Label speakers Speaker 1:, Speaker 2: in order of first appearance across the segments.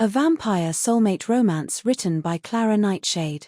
Speaker 1: A vampire soulmate romance written by Clara Nightshade.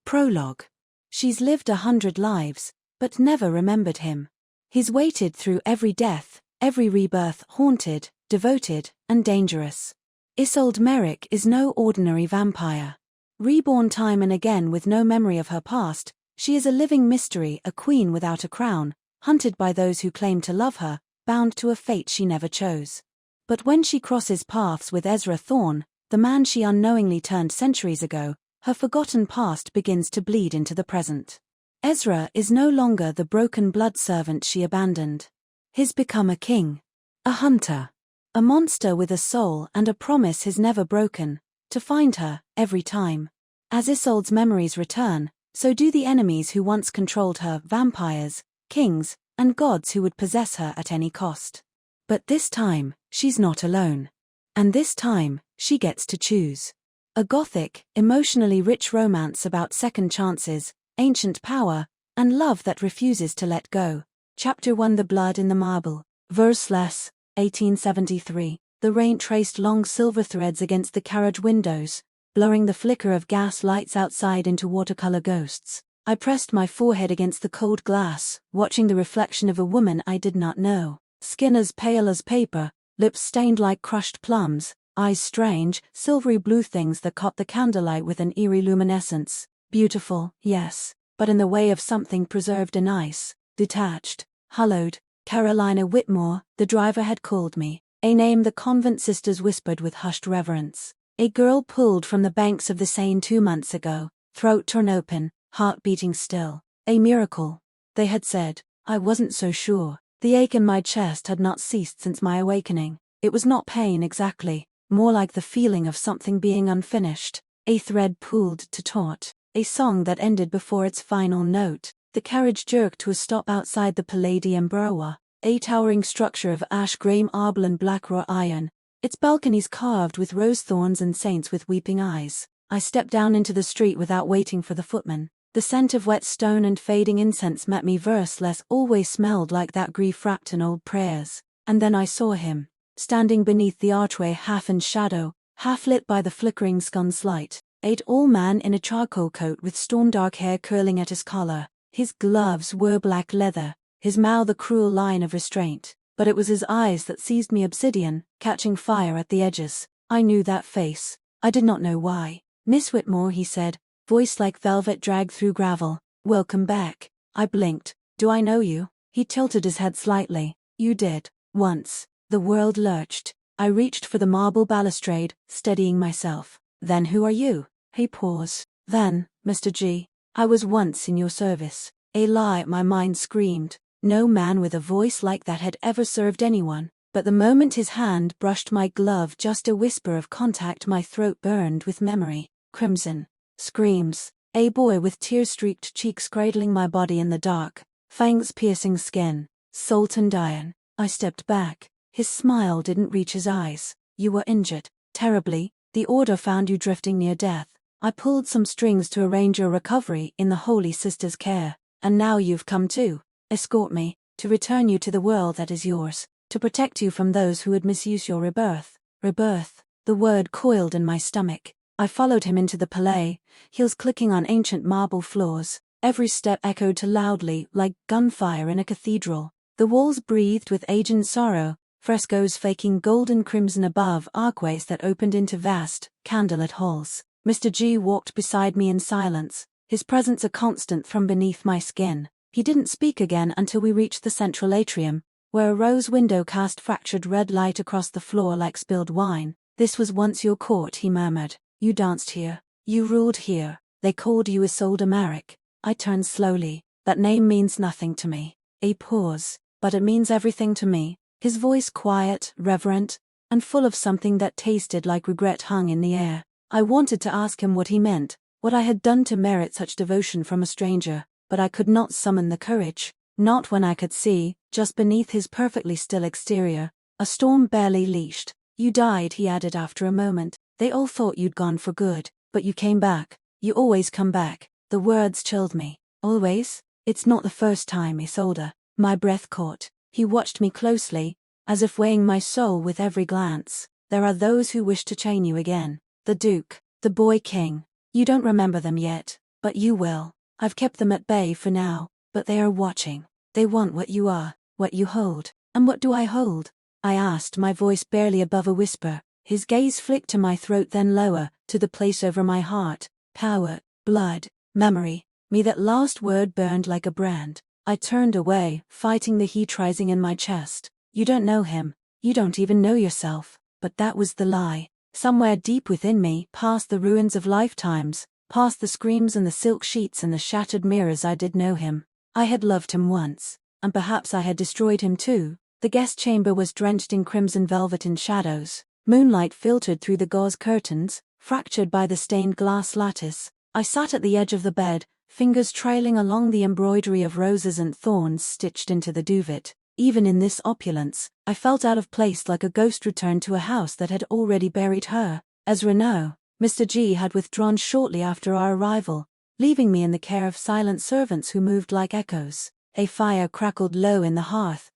Speaker 1: Prologue. She's lived 100 lives, but never remembered him. He's waited through every death, every rebirth, haunted, devoted, and dangerous. Isolde Merrick is no ordinary vampire. Reborn time and again with no memory of her past, she is a living mystery, a queen without a crown, hunted by those who claim to love her, bound to a fate she never chose. But when she crosses paths with Ezra Thorne, the man she unknowingly turned centuries ago, her forgotten past begins to bleed into the present. Ezra is no longer the broken blood servant she abandoned. He's become a king, a hunter, a monster with a soul and a promise he's never broken, to find her, every time. As Isolde's memories return, so do the enemies who once controlled her, vampires, kings, and gods who would possess her at any cost. But this time, she's not alone. And this time, she gets to choose. A gothic, emotionally rich romance about second chances, ancient power, and love that refuses to let go. Chapter 1. The Blood in the Marble. Verse less, 1873. The rain traced long silver threads against the carriage windows, blurring the flicker of gas lights outside into watercolor ghosts. I pressed my forehead against the cold glass, watching the reflection of a woman I did not know. Skin as pale as paper, lips stained like crushed plums, eyes strange, silvery blue things that caught the candlelight with an eerie luminescence. Beautiful, yes, but in the way of something preserved in ice, detached, hollowed. Carolina Whitmore, the driver had called me, a name the convent sisters whispered with hushed reverence. A girl pulled from the banks of the Seine 2 months ago, throat torn open, heart beating still. A miracle, they had said. I wasn't so sure. The ache in my chest had not ceased since my awakening. It was not pain exactly, more like the feeling of something being unfinished, a thread pulled to taut, a song that ended before its final note. The carriage jerked to a stop outside the Palladium Brewer, a towering structure of ash-gray marble and black raw iron, its balconies carved with rose thorns and saints with weeping eyes. I stepped down into the street without waiting for the footman. The scent of wet stone and fading incense met me. Verse less always smelled like that grief wrapped in old prayers. And then I saw him, standing beneath the archway, half in shadow, half lit by the flickering sconce light. A tall man in a charcoal coat with storm-dark hair curling at his collar. His gloves were black leather, his mouth a cruel line of restraint. But it was his eyes that seized me, obsidian, catching fire at the edges. I knew that face. I did not know why. Miss Whitmore, he said, voice like velvet dragged through gravel. Welcome back. I blinked. Do I know you? He tilted his head slightly. You did. Once. The world lurched. I reached for the marble balustrade, steadying myself. Then who are you? He paused. Then, Mr. G. I was once in your service. A lie, my mind screamed. No man with a voice like that had ever served anyone. But the moment his hand brushed my glove, just a whisper of contact, my throat burned with memory. Crimson. Screams. A boy with tear-streaked cheeks cradling my body in the dark. Fangs piercing skin. Salt and iron. I stepped back. His smile didn't reach his eyes. You were injured. Terribly. The order found you drifting near death. I pulled some strings to arrange your recovery in the Holy Sister's care. And now you've come to escort me, to return you to the world that is yours, to protect you from those who would misuse your rebirth. Rebirth. The word coiled in my stomach. I followed him into the Palais, heels clicking on ancient marble floors. Every step echoed too loudly, like gunfire in a cathedral. The walls breathed with age and sorrow, frescoes faking gold and crimson above, archways that opened into vast, candlelit halls. Mr. G walked beside me in silence, his presence a constant from beneath my skin. He didn't speak again until we reached the central atrium, where a rose window cast fractured red light across the floor like spilled wine. This was once your court, he murmured. You danced here. You ruled here. They called you Isolde Merrick. I turned slowly. That name means nothing to me. A pause. But it means everything to me. His voice quiet, reverent, and full of something that tasted like regret hung in the air. I wanted to ask him what he meant, what I had done to merit such devotion from a stranger, but I could not summon the courage. Not when I could see, just beneath his perfectly still exterior, a storm barely leashed. You died, he added after a moment. They all thought you'd gone for good, but you came back. You always come back. The words chilled me. Always? It's not the first time, Isolde. My breath caught. He watched me closely, as if weighing my soul with every glance. There are those who wish to chain you again. The Duke, the Boy King. You don't remember them yet, but you will. I've kept them at bay for now, but they are watching. They want what you are, what you hold. And what do I hold? I asked, my voice barely above a whisper. His gaze flicked to my throat, then lower, to the place over my heart. Power, blood, memory. Me, that last word burned like a brand. I turned away, fighting the heat rising in my chest. You don't know him. You don't even know yourself. But that was the lie. Somewhere deep within me, past the ruins of lifetimes, past the screams and the silk sheets and the shattered mirrors, I did know him. I had loved him once, and perhaps I had destroyed him too. The guest chamber was drenched in crimson velvet and shadows. Moonlight filtered through the gauze curtains, fractured by the stained glass lattice. I sat at the edge of the bed, fingers trailing along the embroidery of roses and thorns stitched into the duvet. Even in this opulence, I felt out of place, like a ghost returned to a house that had already buried her. As Renaud, Mr. G had withdrawn shortly after our arrival, leaving me in the care of silent servants who moved like echoes. A fire crackled low in the hearth,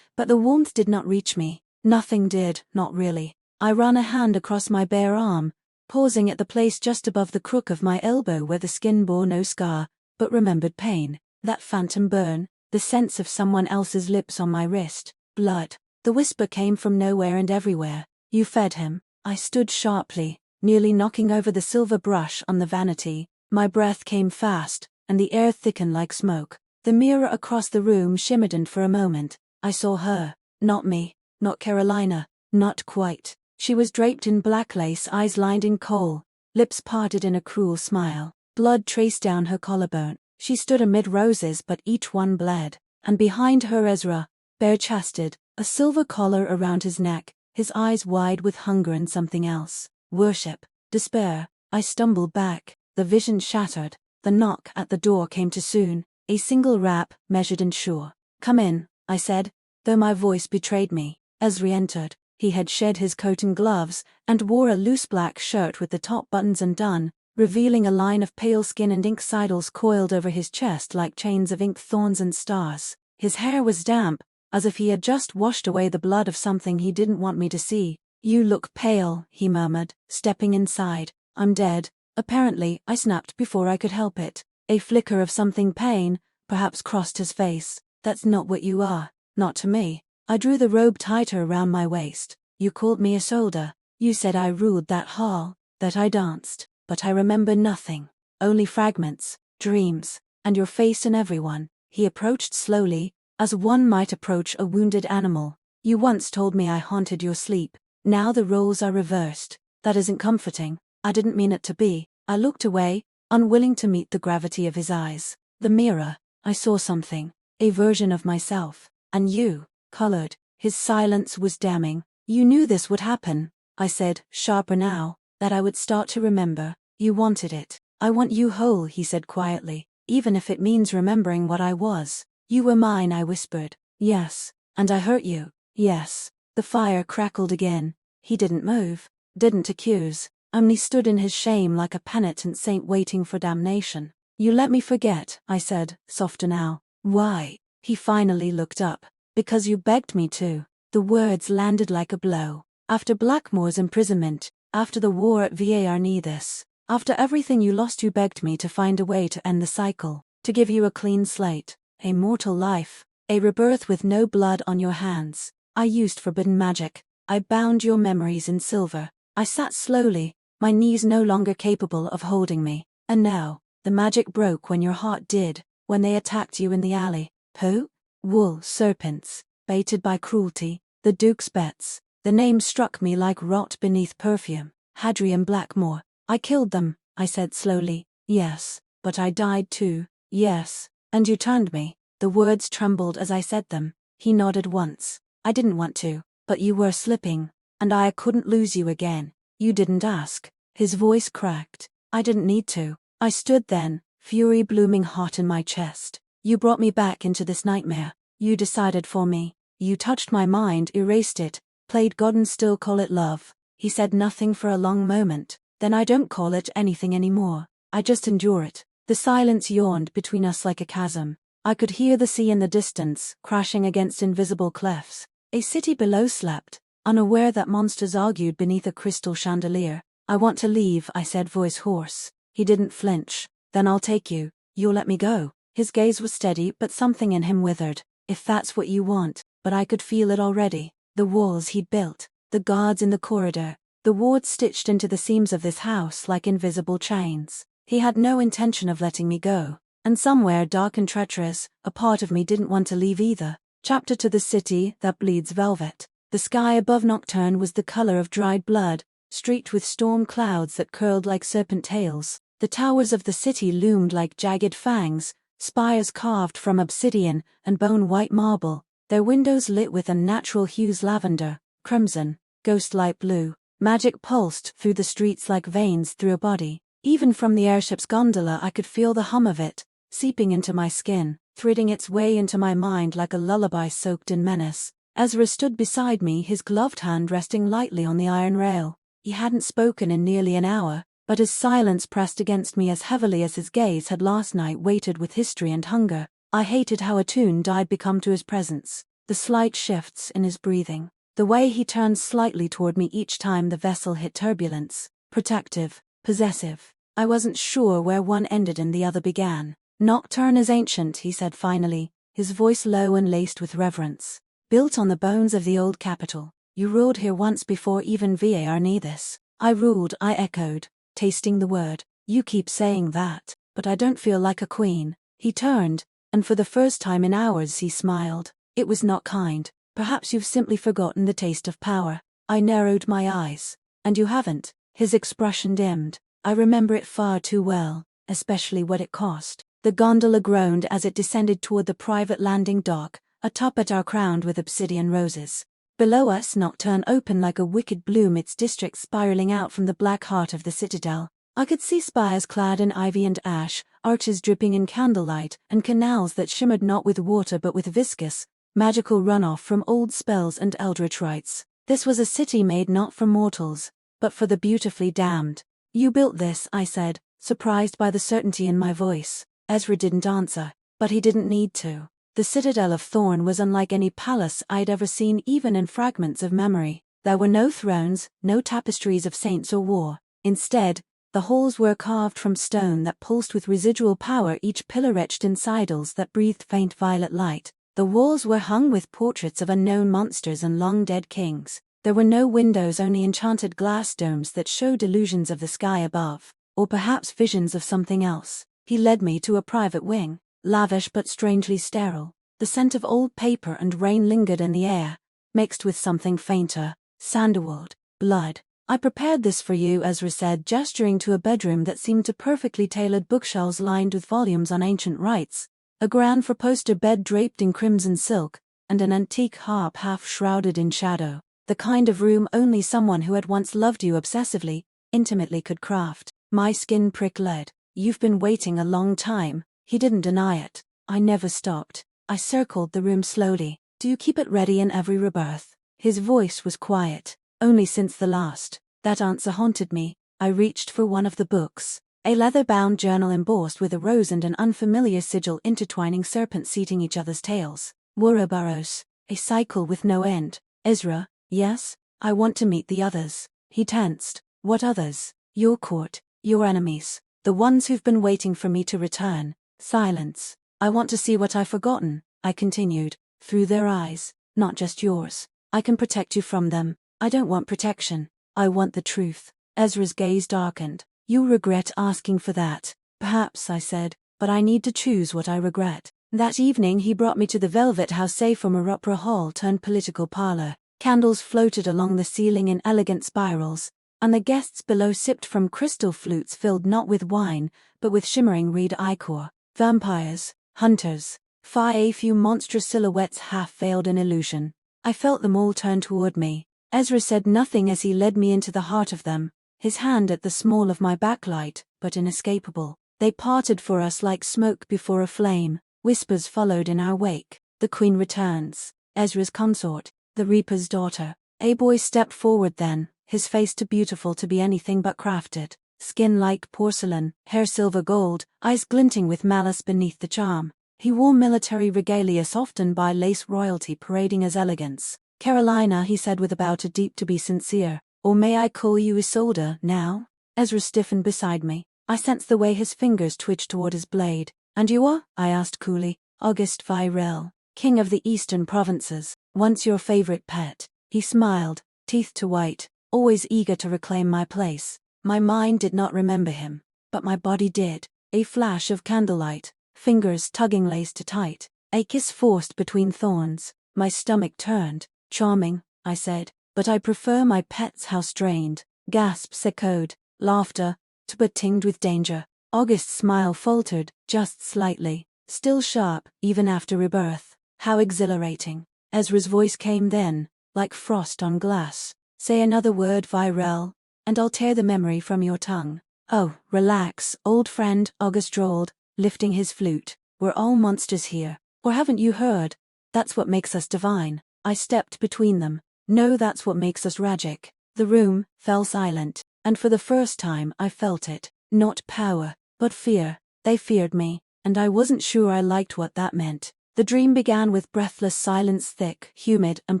Speaker 1: but the warmth did not reach me. Nothing did, not really. I ran a hand across my bare arm, pausing at the place just above the crook of my elbow where the skin bore no scar, but remembered pain. That phantom burn, the sense of someone else's lips on my wrist. Blood. The whisper came from nowhere and everywhere. You fed him. I stood sharply, nearly knocking over the silver brush on the vanity. My breath came fast, and the air thickened like smoke. The mirror across the room shimmered, and for a moment, I saw her. Not me, not Carolina, not quite. She was draped in black lace, eyes lined in kohl, lips parted in a cruel smile. Blood traced down her collarbone. She stood amid roses, but each one bled. And behind her Ezra, bare-chested, a silver collar around his neck, his eyes wide with hunger and something else. Worship, despair. I stumbled back, the vision shattered. The knock at the door came too soon, a single rap, measured and sure. "Come in," I said, though my voice betrayed me. Ezra entered. He had shed his coat and gloves, and wore a loose black shirt with the top buttons undone, revealing a line of pale skin and ink sidles coiled over his chest like chains of ink, thorns and stars. His hair was damp, as if he had just washed away the blood of something he didn't want me to see. "You look pale," he murmured, stepping inside. "I'm dead." Apparently, I snapped before I could help it. A flicker of something pain, perhaps, crossed his face. "That's not what you are. Not to me." I drew the robe tighter around my waist. "You called me a soldier. You said I ruled that hall, that I danced. But I remember nothing. Only fragments, dreams, and your face and everyone." He approached slowly, as one might approach a wounded animal. "You once told me I haunted your sleep. Now the roles are reversed. That isn't comforting." I didn't mean it to be. I looked away, unwilling to meet the gravity of his eyes. The mirror. I saw something. A version of myself. And you, colored. His silence was damning. "You knew this would happen," I said, sharper now, "that I would start to remember. You wanted it." "I want you whole," he said quietly, "even if it means remembering what I was." "You were mine," I whispered. "Yes. And I hurt you." "Yes." The fire crackled again. He didn't move, didn't accuse, only stood in his shame like a penitent saint waiting for damnation. "You let me forget," I said, softer now. "Why?" He finally looked up. "Because you begged me to." The words landed like a blow. After Blackmore's imprisonment, after the war at Varnithis, after everything you lost, you begged me to find a way to end the cycle, to give you a clean slate, a mortal life, a rebirth with no blood on your hands. I used forbidden magic. I bound your memories in silver. I sat slowly, my knees no longer capable of holding me. And now, the magic broke when your heart did, when they attacked you in the alley. Who? Wool serpents, baited by cruelty, the Duke's bets. The name struck me like rot beneath perfume. Hadrian Blackmore. "I killed them," I said slowly. "Yes, but I died too." "Yes, and you turned me." The words trembled as I said them. He nodded once. "I didn't want to, but you were slipping, and I couldn't lose you again. You didn't ask." His voice cracked. "I didn't need to." I stood then, fury blooming hot in my chest. "You brought me back into this nightmare. You decided for me. You touched my mind, erased it, played God and still call it love." He said nothing for a long moment. "Then I don't call it anything anymore. I just endure it." The silence yawned between us like a chasm. I could hear the sea in the distance, crashing against invisible clefts. A city below slept, unaware that monsters argued beneath a crystal chandelier. "I want to leave," I said, voice hoarse. He didn't flinch. "Then I'll take you. You'll let me go?" His gaze was steady, but something in him withered. "If that's what you want," but I could feel it already. The walls he'd built, the guards in the corridor, the wards stitched into the seams of this house like invisible chains. He had no intention of letting me go. And somewhere dark and treacherous, a part of me didn't want to leave either. Chapter to the city that bleeds velvet. The sky above Nocturne was the color of dried blood, streaked with storm clouds that curled like serpent tails. The towers of the city loomed like jagged fangs, spires carved from obsidian and bone-white marble, their windows lit with unnatural hues: lavender, crimson, ghost-light blue. Magic pulsed through the streets like veins through a body. Even from the airship's gondola I could feel the hum of it, seeping into my skin, threading its way into my mind like a lullaby soaked in menace. Ezra stood beside me, his gloved hand resting lightly on the iron rail. He hadn't spoken in nearly an hour, but his silence pressed against me as heavily as his gaze had last night, weighted with history and hunger. I hated how attuned I'd become to his presence, the slight shifts in his breathing, the way he turned slightly toward me each time the vessel hit turbulence, protective, possessive. I wasn't sure where one ended and the other began. "Nocturne is ancient," he said finally, his voice low and laced with reverence. "Built on the bones of the old capital. You ruled here once before even Var knew this." "I ruled," I echoed, tasting the word. "You keep saying that, but I don't feel like a queen." He turned, and for the first time in hours he smiled. It was not kind. "Perhaps you've simply forgotten the taste of power." I narrowed my eyes. "And you haven't." His expression dimmed. "I remember it far too well, especially what it cost." The gondola groaned as it descended toward the private landing dock, atop it are crowned with obsidian roses. Below us Nocturne opened like a wicked bloom, its district spiraling out from the black heart of the citadel. I could see spires clad in ivy and ash, arches dripping in candlelight, and canals that shimmered not with water but with viscous, magical runoff from old spells and eldritch rites. This was a city made not for mortals, but for the beautifully damned. "You built this," I said, surprised by the certainty in my voice. Ezra didn't answer, but he didn't need to. The Citadel of Thorn was unlike any palace I'd ever seen, even in fragments of memory. There were no thrones, no tapestries of saints or war. Instead, the halls were carved from stone that pulsed with residual power, each pillar etched in sidles that breathed faint violet light. The walls were hung with portraits of unknown monsters and long-dead kings. There were no windows, only enchanted glass domes that showed illusions of the sky above, or perhaps visions of something else. He led me to a private wing, lavish but strangely sterile. The scent of old paper and rain lingered in the air, mixed with something fainter: sandalwood, blood. "I prepared this for you," Ezra said, gesturing to a bedroom that seemed to perfectly tailored bookshelves lined with volumes on ancient rites, a grand four-poster bed draped in crimson silk, and an antique harp half shrouded in shadow. The kind of room only someone who had once loved you obsessively, intimately could craft. My skin pricked. "You've been waiting a long time." He didn't deny it. I never stopped. I circled the room slowly. "Do you keep it ready in every rebirth?" His voice was quiet. "Only since the last." That answer haunted me. I reached for one of the books. A leather-bound journal embossed with a rose and an unfamiliar sigil intertwining serpents eating each other's tails. Ouroboros. A cycle with no end. "Ezra." "Yes?" "I want to meet the others." He tensed. "What others?" "Your court. Your enemies. The ones who've been waiting for me to return." Silence. "I want to see what I've forgotten," I continued, "through their eyes, not just yours. I can protect you from them." "I don't want protection. I want the truth." Ezra's gaze darkened. "You'll regret asking for that." "Perhaps," I said, "but I need to choose what I regret." That evening he brought me to the Velvet House, a former opera hall turned political parlor. Candles floated along the ceiling in elegant spirals, and the guests below sipped from crystal flutes filled not with wine, but with shimmering reed ichor. Vampires, hunters, far a few monstrous silhouettes half veiled in illusion. I felt them all turn toward me. Ezra said nothing as he led me into the heart of them, his hand at the small of my backlight, but inescapable. They parted for us like smoke before a flame. Whispers followed in our wake. "The Queen returns." Ezra's consort, the Reaper's daughter. A boy stepped forward then, his face too beautiful to be anything but crafted. Skin like porcelain, hair silver gold, eyes glinting with malice beneath the charm. He wore military regalia softened by lace royalty parading as elegance. Carolina, he said with about a deep to be sincere. Or may I call you Isolde, now? Ezra stiffened beside me. I sensed the way his fingers twitched toward his blade. And you are? I asked coolly. Auguste Virel, king of the eastern provinces, once your favorite pet. He smiled, teeth to white, always eager to reclaim my place. My mind did not remember him, but my body did. A flash of candlelight, fingers tugging lace to tight, a kiss forced between thorns. My stomach turned. Charming, I said, but I prefer my pets. How strained. Gasps echoed, laughter, but tinged with danger. Auguste's smile faltered, just slightly, still sharp, even after rebirth. How exhilarating. Ezra's voice came then, like frost on glass. Say another word, Virel, and I'll tear the memory from your tongue. Oh, relax, old friend, Auguste drawled, lifting his flute. We're all monsters here. Or haven't you heard? That's what makes us divine. I stepped between them. No, that's what makes us tragic. The room fell silent, and for the first time I felt it. Not power, but fear. They feared me, and I wasn't sure I liked what that meant. The dream began with breathless silence, thick, humid, and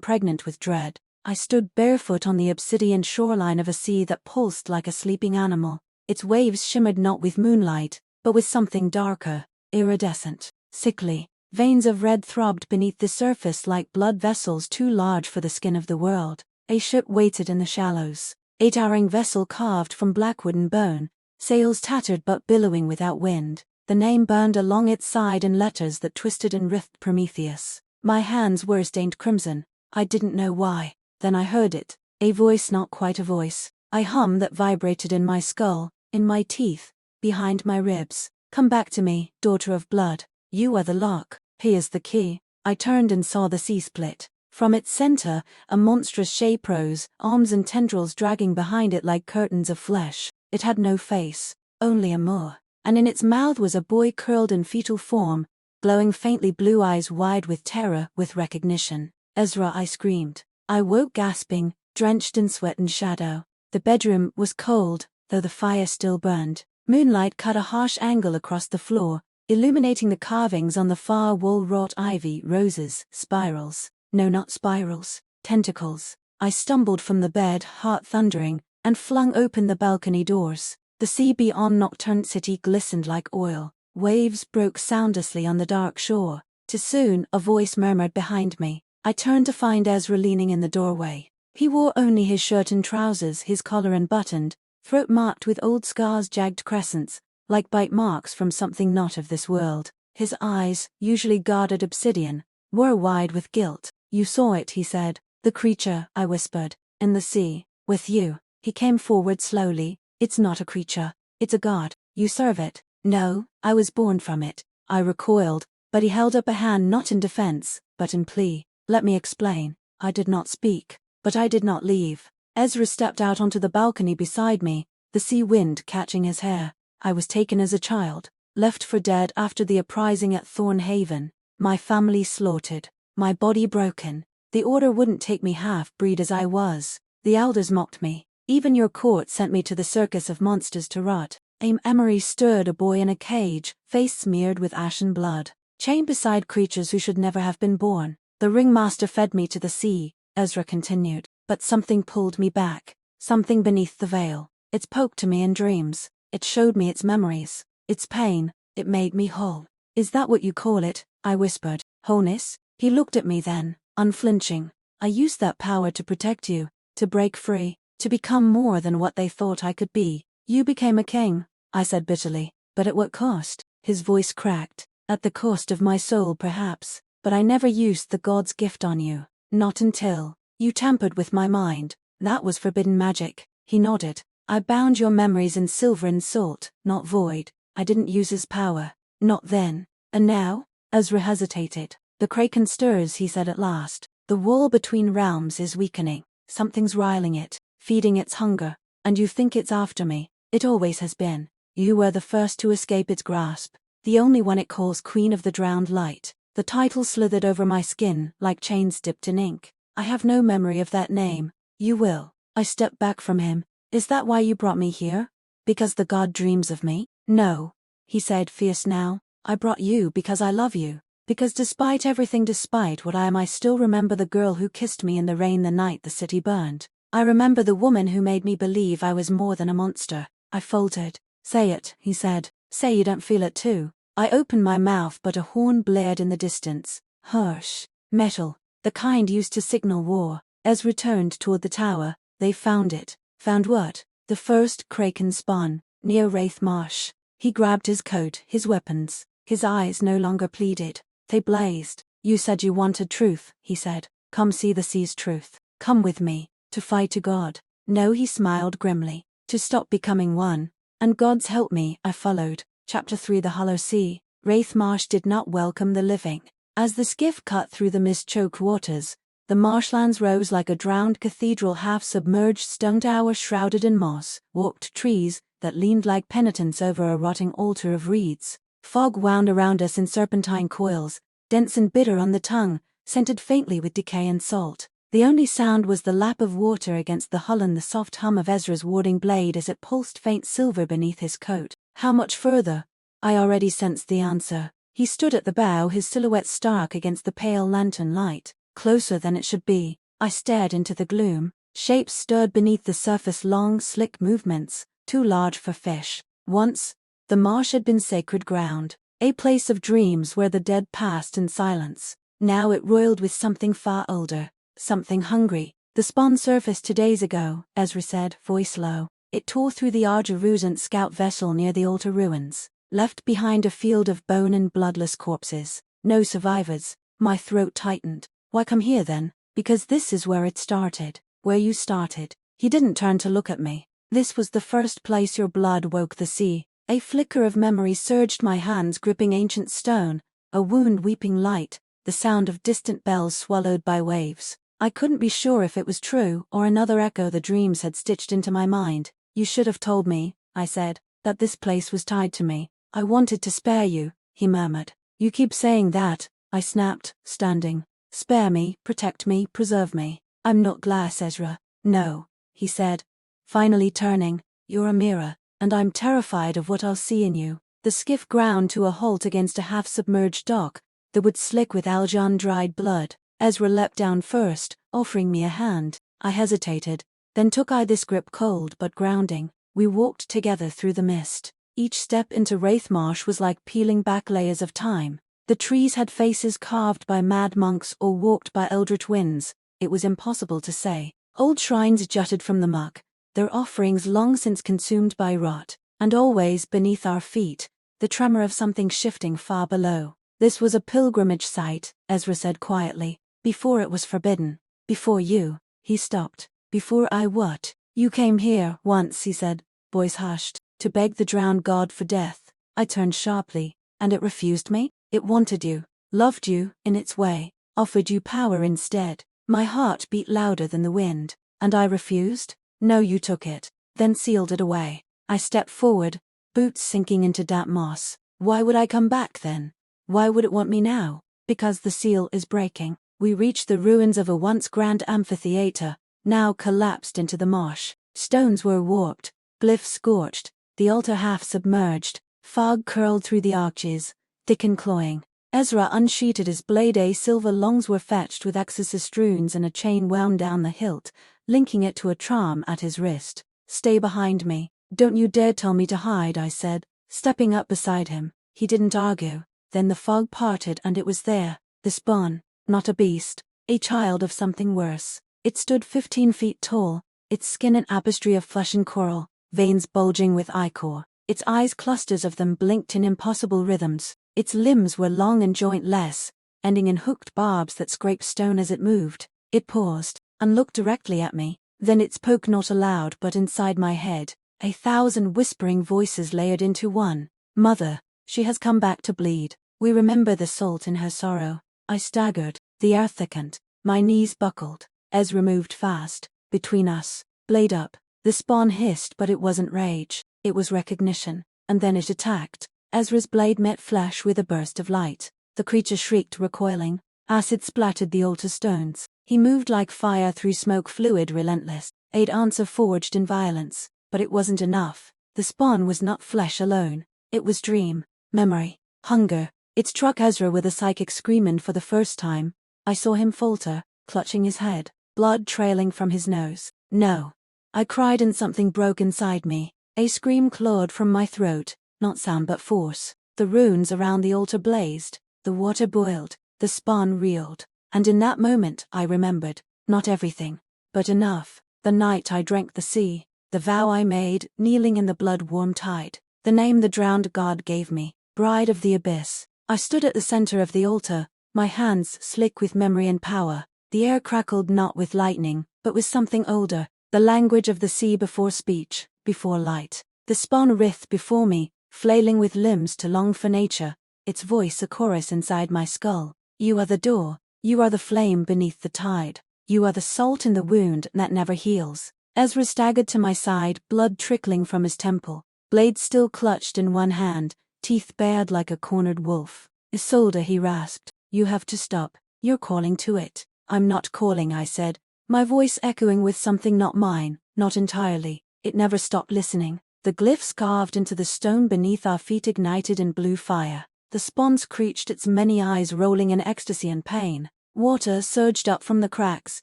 Speaker 1: pregnant with dread. I stood barefoot on the obsidian shoreline of a sea that pulsed like a sleeping animal. Its waves shimmered not with moonlight, but with something darker, iridescent, sickly. Veins of red throbbed beneath the surface like blood vessels too large for the skin of the world. A ship waited in the shallows, a towering vessel carved from black wood and bone, sails tattered but billowing without wind. The name burned along its side in letters that twisted and writhed Prometheus. My hands were stained crimson. I didn't know why. Then I heard it, a voice, not quite a voice, a hum that vibrated in my skull, in my teeth, behind my ribs. Come back to me, daughter of blood. You are the lock. Here's the key. I turned and saw the sea split. From its center, a monstrous shape rose, arms and tendrils dragging behind it like curtains of flesh. It had no face, only a maw, and in its mouth was a boy curled in fetal form, glowing faintly, blue eyes wide with terror, with recognition. Ezra, I screamed. I woke gasping, drenched in sweat and shadow. The bedroom was cold, though the fire still burned. Moonlight cut a harsh angle across the floor, illuminating the carvings on the far wall, wrought ivy, roses, spirals. No, not spirals, tentacles. I stumbled from the bed, heart thundering, and flung open the balcony doors. The sea beyond Nocturne City glistened like oil. Waves broke soundlessly on the dark shore. Too soon, a voice murmured behind me. I turned to find Ezra leaning in the doorway. He wore only his shirt and trousers, his collar unbuttoned, throat marked with old scars, jagged crescents, like bite marks from something not of this world. His eyes, usually guarded obsidian, were wide with guilt. You saw it, he said. The creature, I whispered, in the sea, with you. He came forward slowly. It's not a creature, it's a god. You serve it. No, I was born from it. I recoiled, but he held up a hand, not in defense, but in plea. Let me explain. I did not speak, but I did not leave. Ezra stepped out onto the balcony beside me, the sea wind catching his hair. I was taken as a child, left for dead after the uprising at Thorn Haven. My family slaughtered, my body broken. The order wouldn't take me half-breed as I was. The elders mocked me. Even your court sent me to the circus of monsters to rot. Emery stirred a boy in a cage, face smeared with ashen blood, chained beside creatures who should never have been born. The ringmaster fed me to the sea, Ezra continued, but something pulled me back, something beneath the veil. It spoke to me in dreams. It showed me its memories, its pain. It made me whole. Is that what you call it? I whispered. Wholeness? He looked at me then, unflinching. I used that power to protect you, to break free, to become more than what they thought I could be. You became a king, I said bitterly. But at what cost? His voice cracked. At the cost of my soul, perhaps. But I never used the god's gift on you. Not until you tampered with my mind. That was forbidden magic. He nodded. I bound your memories in silver and salt, not void. I didn't use his power. Not then. And now? Ezra hesitated. The kraken stirs, he said at last. The wall between realms is weakening. Something's riling it, feeding its hunger. And you think it's after me. It always has been. You were the first to escape its grasp. The only one it calls Queen of the Drowned Light. The title slithered over my skin, like chains dipped in ink. I have no memory of that name. You will. I stepped back from him. Is that why you brought me here? Because the god dreams of me? No, he said, fierce now. I brought you because I love you. Because despite everything, despite what I am, I still remember the girl who kissed me in the rain the night the city burned. I remember the woman who made me believe I was more than a monster. I faltered. Say it, he said. Say you don't feel it too. I opened my mouth, but a horn blared in the distance. Harsh. Metal. The kind used to signal war. Ezra turned toward the tower. They found it. Found what? The first kraken spawn, near Wraith Marsh. He grabbed his coat, his weapons. His eyes no longer pleaded. They blazed. You said you wanted truth, he said. Come see the sea's truth. Come with me. To fight to God. No, he smiled grimly. To stop becoming one. And God's help me, I followed. Chapter 3 The Hollow Sea. Wraith Marsh did not welcome the living. As the skiff cut through the mist-choked waters, the marshlands rose like a drowned cathedral, half-submerged stone tower shrouded in moss, warped trees that leaned like penitents over a rotting altar of reeds. Fog wound around us in serpentine coils, dense and bitter on the tongue, scented faintly with decay and salt. The only sound was the lap of water against the hull and the soft hum of Ezra's warding blade as it pulsed faint silver beneath his coat. How much further? I already sensed the answer. He stood at the bow, his silhouette stark against the pale lantern light. Closer than it should be. I stared into the gloom. Shapes stirred beneath the surface, long, slick movements, too large for fish. Once, the marsh had been sacred ground, a place of dreams where the dead passed in silence. Now it roiled with something far older, something hungry. The spawn surfaced 2 days ago, Ezra said, voice low. It tore through the Argerudant scout vessel near the altar ruins, left behind a field of bone and bloodless corpses. No survivors. My throat tightened. Why come here then? Because this is where it started. Where you started. He didn't turn to look at me. This was the first place your blood woke the sea. A flicker of memory surged, my hands gripping ancient stone, a wound weeping light, the sound of distant bells swallowed by waves. I couldn't be sure if it was true or another echo the dreams had stitched into my mind. You should have told me, I said, that this place was tied to me. I wanted to spare you, he murmured. You keep saying that, I snapped, standing. Spare me, protect me, preserve me. I'm not glass, Ezra. No, he said, finally turning. You're a mirror, and I'm terrified of what I'll see in you. The skiff ground to a halt against a half-submerged dock, the wood slick with algae-dried blood. Ezra leapt down first, offering me a hand. I hesitated, then took I this grip, cold but grounding. We walked together through the mist. Each step into Wraith Marsh was like peeling back layers of time. The trees had faces carved by mad monks or walked by eldritch winds. It was impossible to say. Old shrines jutted from the muck, their offerings long since consumed by rot, and always, beneath our feet, the tremor of something shifting far below. This was a pilgrimage site, Ezra said quietly, before it was forbidden. Before you. He stopped. Before I what? You came here once, he said, voice hushed, to beg the drowned god for death. I turned sharply. And it refused me? It wanted you, loved you, in its way, offered you power instead. My heart beat louder than the wind. And I refused? No, you took it, then sealed it away. I stepped forward, boots sinking into damp moss. Why would I come back then? Why would it want me now? Because the seal is breaking. We reached the ruins of a once grand amphitheater, now collapsed into the marsh. Stones were warped, glyphs scorched, the altar half submerged. Fog curled through the arches, thick and cloying. Ezra unsheated his blade. A silver longs were fetched with exorcist runes, and a chain wound down the hilt, linking it to a charm at his wrist. Stay behind me. Don't you dare tell me to hide, I said, stepping up beside him. He didn't argue. Then the fog parted and it was there, the spawn, not a beast, a child of something worse. It stood 15 feet tall, its skin an tapestry of flesh and coral, veins bulging with ichor. Its eyes, clusters of them, blinked in impossible rhythms. Its limbs were long and jointless, ending in hooked barbs that scraped stone as it moved. It paused, and looked directly at me. Then it spoke, not aloud but inside my head, 1,000 whispering voices layered into one. Mother, she has come back to bleed. We remember the salt in her sorrow. I staggered, the air thickened, my knees buckled. Ezra moved fast, between us, blade up. The spawn hissed, but it wasn't rage. It was recognition, and then it attacked. Ezra's blade met flesh with a burst of light. The creature shrieked, recoiling. Acid splattered the altar stones. He moved like fire through smoke, fluid, relentless. Aid answer forged in violence. But it wasn't enough. The spawn was not flesh alone. It was dream, memory, hunger, It struck Ezra with a psychic scream, and for the first time, I saw him falter, clutching his head, blood trailing from his nose. No. I cried, and something broke inside me. A scream clawed from my throat, not sound but force. The runes around the altar blazed, the water boiled, the spawn reeled, and in that moment I remembered, not everything, but enough. The night I drank the sea, the vow I made, kneeling in the blood-warm tide, the name the drowned god gave me, Bride of the Abyss. I stood at the center of the altar, my hands slick with memory and power. The air crackled not with lightning, but with something older, the language of the sea before speech, before light. The spawn writhed before me, flailing with limbs too long for nature, its voice a chorus inside my skull. You are the door, you are the flame beneath the tide, you are the salt in the wound that never heals. Ezra staggered to my side, blood trickling from his temple, blade still clutched in one hand, teeth bared like a cornered wolf. Isolde, he rasped, you have to stop, you're calling to it. I'm not calling, I said, my voice echoing with something not mine, not entirely. It never stopped listening. The glyphs carved into the stone beneath our feet ignited in blue fire. The spawn screeched, its many eyes rolling in ecstasy and pain. Water surged up from the cracks,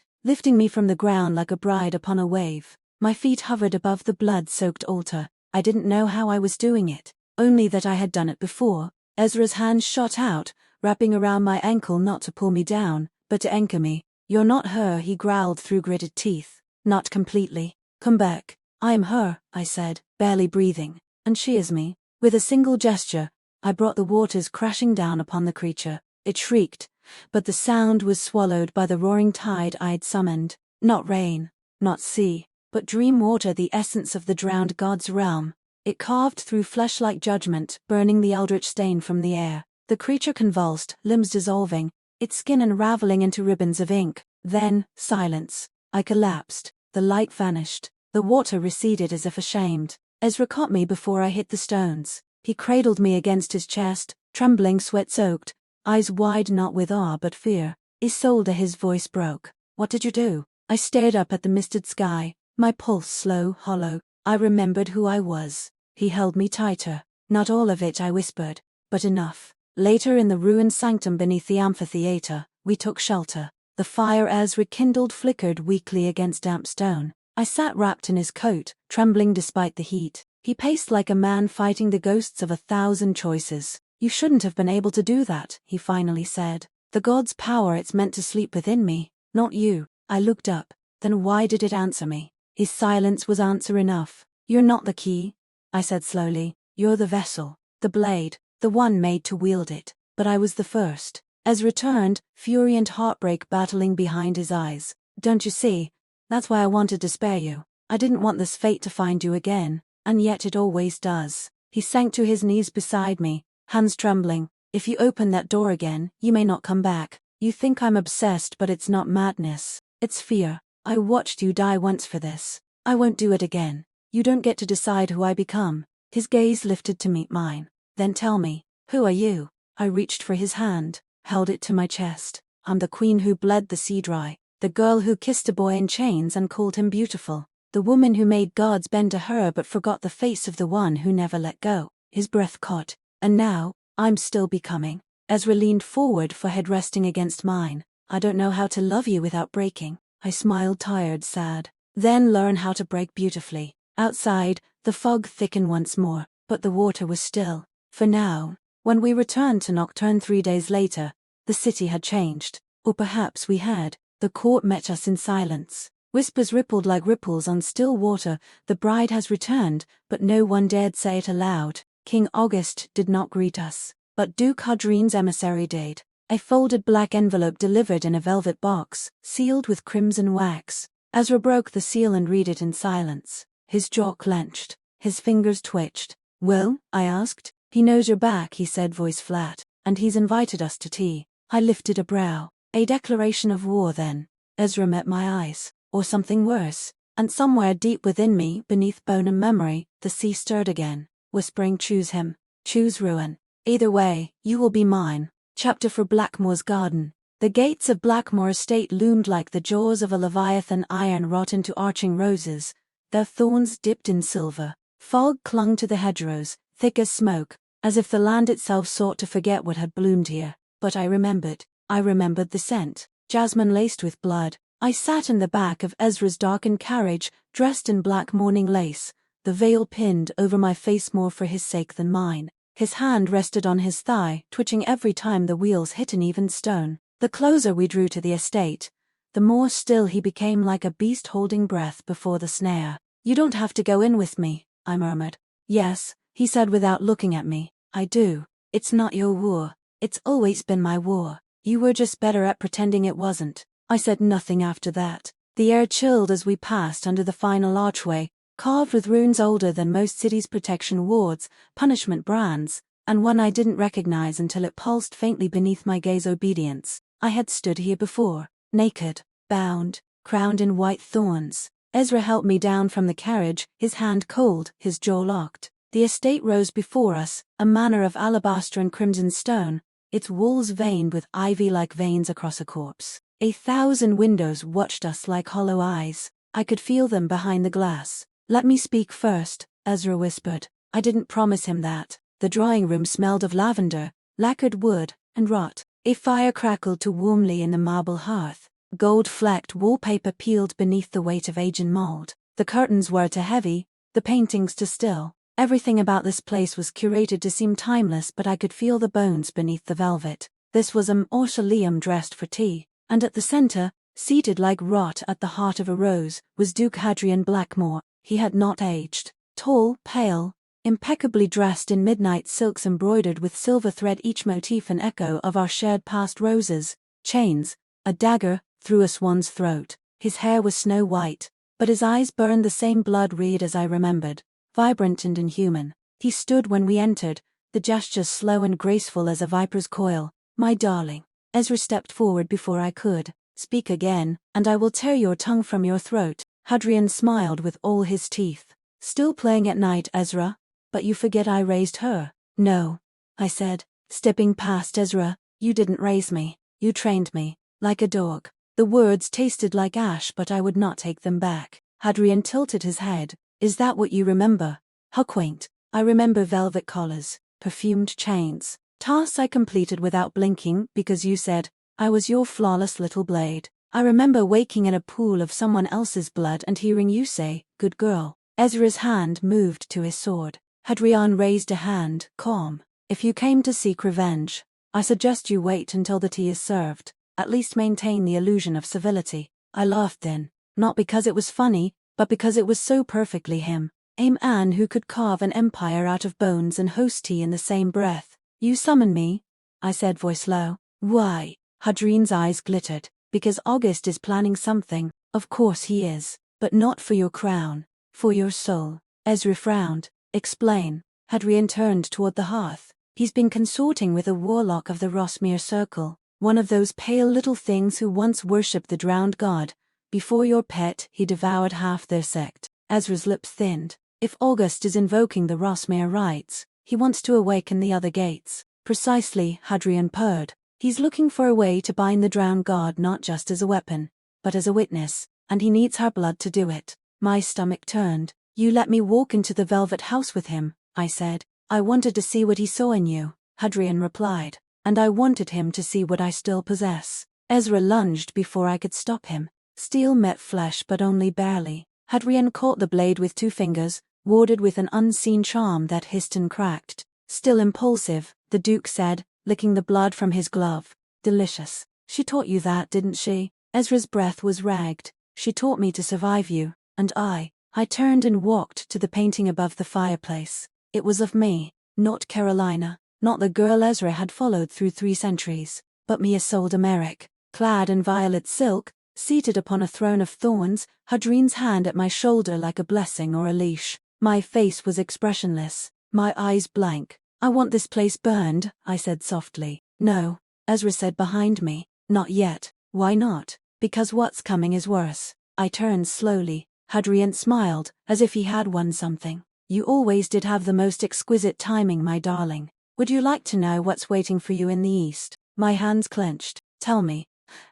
Speaker 1: lifting me from the ground like a bride upon a wave. My feet hovered above the blood-soaked altar. I didn't know how I was doing it, only that I had done it before. Ezra's hand shot out, wrapping around my ankle, not to pull me down, but to anchor me. You're not her, he growled through gritted teeth. Not completely. Come back. I am her, I said, barely breathing. And she is me. With a single gesture, I brought the waters crashing down upon the creature. It shrieked, but the sound was swallowed by the roaring tide I had summoned. Not rain, not sea, but dream water, the essence of the drowned god's realm. It carved through flesh like judgment, burning the eldritch stain from the air. The creature convulsed, limbs dissolving, its skin unraveling into ribbons of ink. Then, silence. I collapsed. The light vanished. The water receded as if ashamed. Ezra caught me before I hit the stones. He cradled me against his chest, trembling, sweat-soaked, eyes wide not with awe but fear. Isolde, his voice broke. What did you do? I stared up at the misted sky, my pulse slow, hollow. I remembered who I was. He held me tighter. Not all of it, I whispered, but enough. Later, in the ruined sanctum beneath the amphitheater, we took shelter. The fire Ezra kindled flickered weakly against damp stone. I sat wrapped in his coat, trembling despite the heat. He paced like a man fighting the ghosts of 1,000 choices. You shouldn't have been able to do that, he finally said. The god's power, it's meant to sleep within me, not you. I looked up. Then why did it answer me? His silence was answer enough. You're not the key, I said slowly. You're the vessel, the blade, the one made to wield it. But I was the first. Ezra turned, fury and heartbreak battling behind his eyes. Don't you see? That's why I wanted to spare you. I didn't want this fate to find you again, and yet it always does. He sank to his knees beside me, hands trembling. If you open that door again, you may not come back. You think I'm obsessed, but it's not madness. It's fear. I watched you die once for this. I won't do it again. You don't get to decide who I become. His gaze lifted to meet mine. Then tell me, who are you? I reached for his hand, held it to my chest. I'm the queen who bled the sea dry, the girl who kissed a boy in chains and called him beautiful, the woman who made gods bend to her but forgot the face of the one who never let go. His breath caught. And now, I'm still becoming. Ezra leaned forward, forehead resting against mine. I don't know how to love you without breaking. I smiled, tired, sad. Then learn how to break beautifully. Outside, the fog thickened once more, but the water was still. For now. When we returned to Nocturne 3 days later, the city had changed. Or perhaps we had. The court met us in silence. Whispers rippled like ripples on still water. The bride has returned, but no one dared say it aloud. King August did not greet us, but Duke Hadrian's emissary did. A folded black envelope delivered in a velvet box, sealed with crimson wax. Ezra broke the seal and read it in silence. His jaw clenched. His fingers twitched. Will? I asked. He knows you're back, he said, voice flat, and he's invited us to tea. I lifted a brow. A declaration of war, then? Ezra met my eyes. Or something worse. And somewhere deep within me, beneath bone and memory, the sea stirred again, whispering, choose him. Choose ruin. Either way, you will be mine. Chapter for Blackmore's Garden. The gates of Blackmore Estate loomed like the jaws of a leviathan, iron wrought into arching roses, their thorns dipped in silver. Fog clung to the hedgerows, thick as smoke, as if the land itself sought to forget what had bloomed here. But I remembered. I remembered the scent, jasmine laced with blood. I sat in the back of Ezra's darkened carriage, dressed in black mourning lace, the veil pinned over my face more for his sake than mine. His hand rested on his thigh, twitching every time the wheels hit an even stone. The closer we drew to the estate, the more still he became, like a beast holding breath before the snare. "You don't have to go in with me," I murmured. "Yes," he said without looking at me. "I do. It's not your war. It's always been my war. You were just better at pretending it wasn't." I said nothing after that. The air chilled as we passed under the final archway, carved with runes older than most cities' protection wards, punishment brands, and one I didn't recognize until it pulsed faintly beneath my gaze. Obedience. I had stood here before, naked, bound, crowned in white thorns. Ezra helped me down from the carriage, his hand cold, his jaw locked. The estate rose before us, a manor of alabaster and crimson stone, its walls veined with ivy like veins across a corpse. 1,000 windows watched us like hollow eyes. I could feel them behind the glass. "Let me speak first," Ezra whispered. I didn't promise him that. The drawing room smelled of lavender, lacquered wood, and rot. A fire crackled too warmly in the marble hearth. Gold-flecked wallpaper peeled beneath the weight of age and mold. The curtains were too heavy, the paintings too still. Everything about this place was curated to seem timeless, but I could feel the bones beneath the velvet. This was a mausoleum dressed for tea, and at the center, seated like rot at the heart of a rose, was Duke Hadrian Blackmore. He had not aged. Tall, pale, impeccably dressed in midnight silks embroidered with silver thread, each motif an echo of our shared past. Roses, chains, a dagger through a swan's throat. His hair was snow white, but his eyes burned the same blood red as I remembered, vibrant and inhuman. He stood when we entered, the gestures slow and graceful as a viper's coil. "My darling." Ezra stepped forward before I could. "Speak again, and I will tear your tongue from your throat." Hadrian smiled with all his teeth. "Still playing at night, Ezra? But you forget I raised her." "No," I said, stepping past Ezra. "You didn't raise me. You trained me, like a dog." The words tasted like ash, but I would not take them back. Hadrian tilted his head. "Is that what you remember? How quaint." "I remember velvet collars, perfumed chains, tasks I completed without blinking because you said I was your flawless little blade. I remember waking in a pool of someone else's blood and hearing you say, 'Good girl.'" Ezra's hand moved to his sword. Hadrian raised a hand, calm. "If you came to seek revenge, I suggest you wait until the tea is served. At least maintain the illusion of civility." I laughed then, not because it was funny, but because it was so perfectly him. A man who could carve an empire out of bones and host tea in the same breath. "You summon me?" I said, voice low. "Why?" Hadrian's eyes glittered. "Because August is planning something." "Of course he is, but not for your crown, for your soul." Ezra frowned. "Explain." Hadrian turned toward the hearth. "He's been consorting with a warlock of the Rosmere Circle, one of those pale little things who once worshipped the drowned god. Before your pet, he devoured half their sect." Ezra's lips thinned. "If August is invoking the Rosmere rites, he wants to awaken the other gates." "Precisely," Hadrian purred. "He's looking for a way to bind the drowned god not just as a weapon, but as a witness, and he needs her blood to do it." My stomach turned. "You let me walk into the velvet house with him," I said. "I wanted to see what he saw in you," Hadrian replied. "And I wanted him to see what I still possess." Ezra lunged before I could stop him. Steel met flesh, but only barely. Hadrian caught the blade with 2 fingers, warded with an unseen charm that hissed and cracked. "Still impulsive," the Duke said, licking the blood from his glove. "Delicious. She taught you that, didn't she?" Ezra's breath was ragged. "She taught me to survive you, and I turned and walked to the painting above the fireplace. It was of me, not Carolina, not the girl Ezra had followed through 3 centuries, but me, Isolde Merrick, clad in violet silk, seated upon a throne of thorns, Hadrian's hand at my shoulder like a blessing or a leash. My face was expressionless, my eyes blank. "I want this place burned," I said softly. "No," Ezra said behind me. "Not yet." "Why not?" "Because what's coming is worse." I turned slowly. Hadrian smiled, as if he had won something. "You always did have the most exquisite timing, my darling. Would you like to know what's waiting for you in the east?" My hands clenched. "Tell me."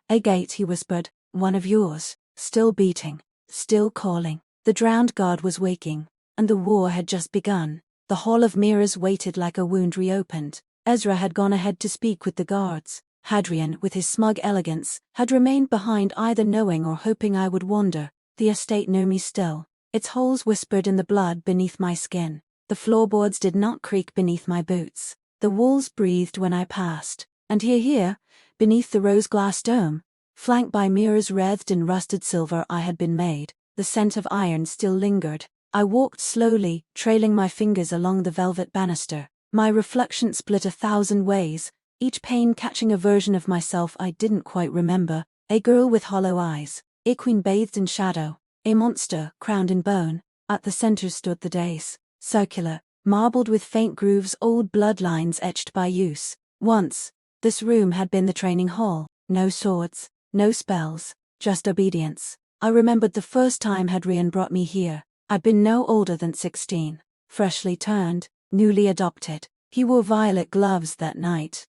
Speaker 1: "A gate," he whispered. "One of yours. Still beating. Still calling." The drowned god was waking, and the war had just begun. The hall of mirrors waited like a wound reopened. Ezra had gone ahead to speak with the guards. Hadrian, with his smug elegance, had remained behind, either knowing or hoping I would wander. The estate knew me still. Its holes whispered in the blood beneath my skin. The floorboards did not creak beneath my boots. The walls breathed when I passed. And here, beneath the rose-glass dome, flanked by mirrors wreathed in rusted silver, I had been made. The scent of iron still lingered. I walked slowly, trailing my fingers along the velvet banister. My reflection split 1,000 ways, each pane catching a version of myself I didn't quite remember. A girl with hollow eyes, a queen bathed in shadow, a monster crowned in bone. At the center stood the dais, circular, marbled with faint grooves, old bloodlines etched by use. Once, this room had been the training hall. No swords, no spells, just obedience. I remembered the first time Hadrian brought me here. I'd been no older than 16, freshly turned, newly adopted. He wore violet gloves that night.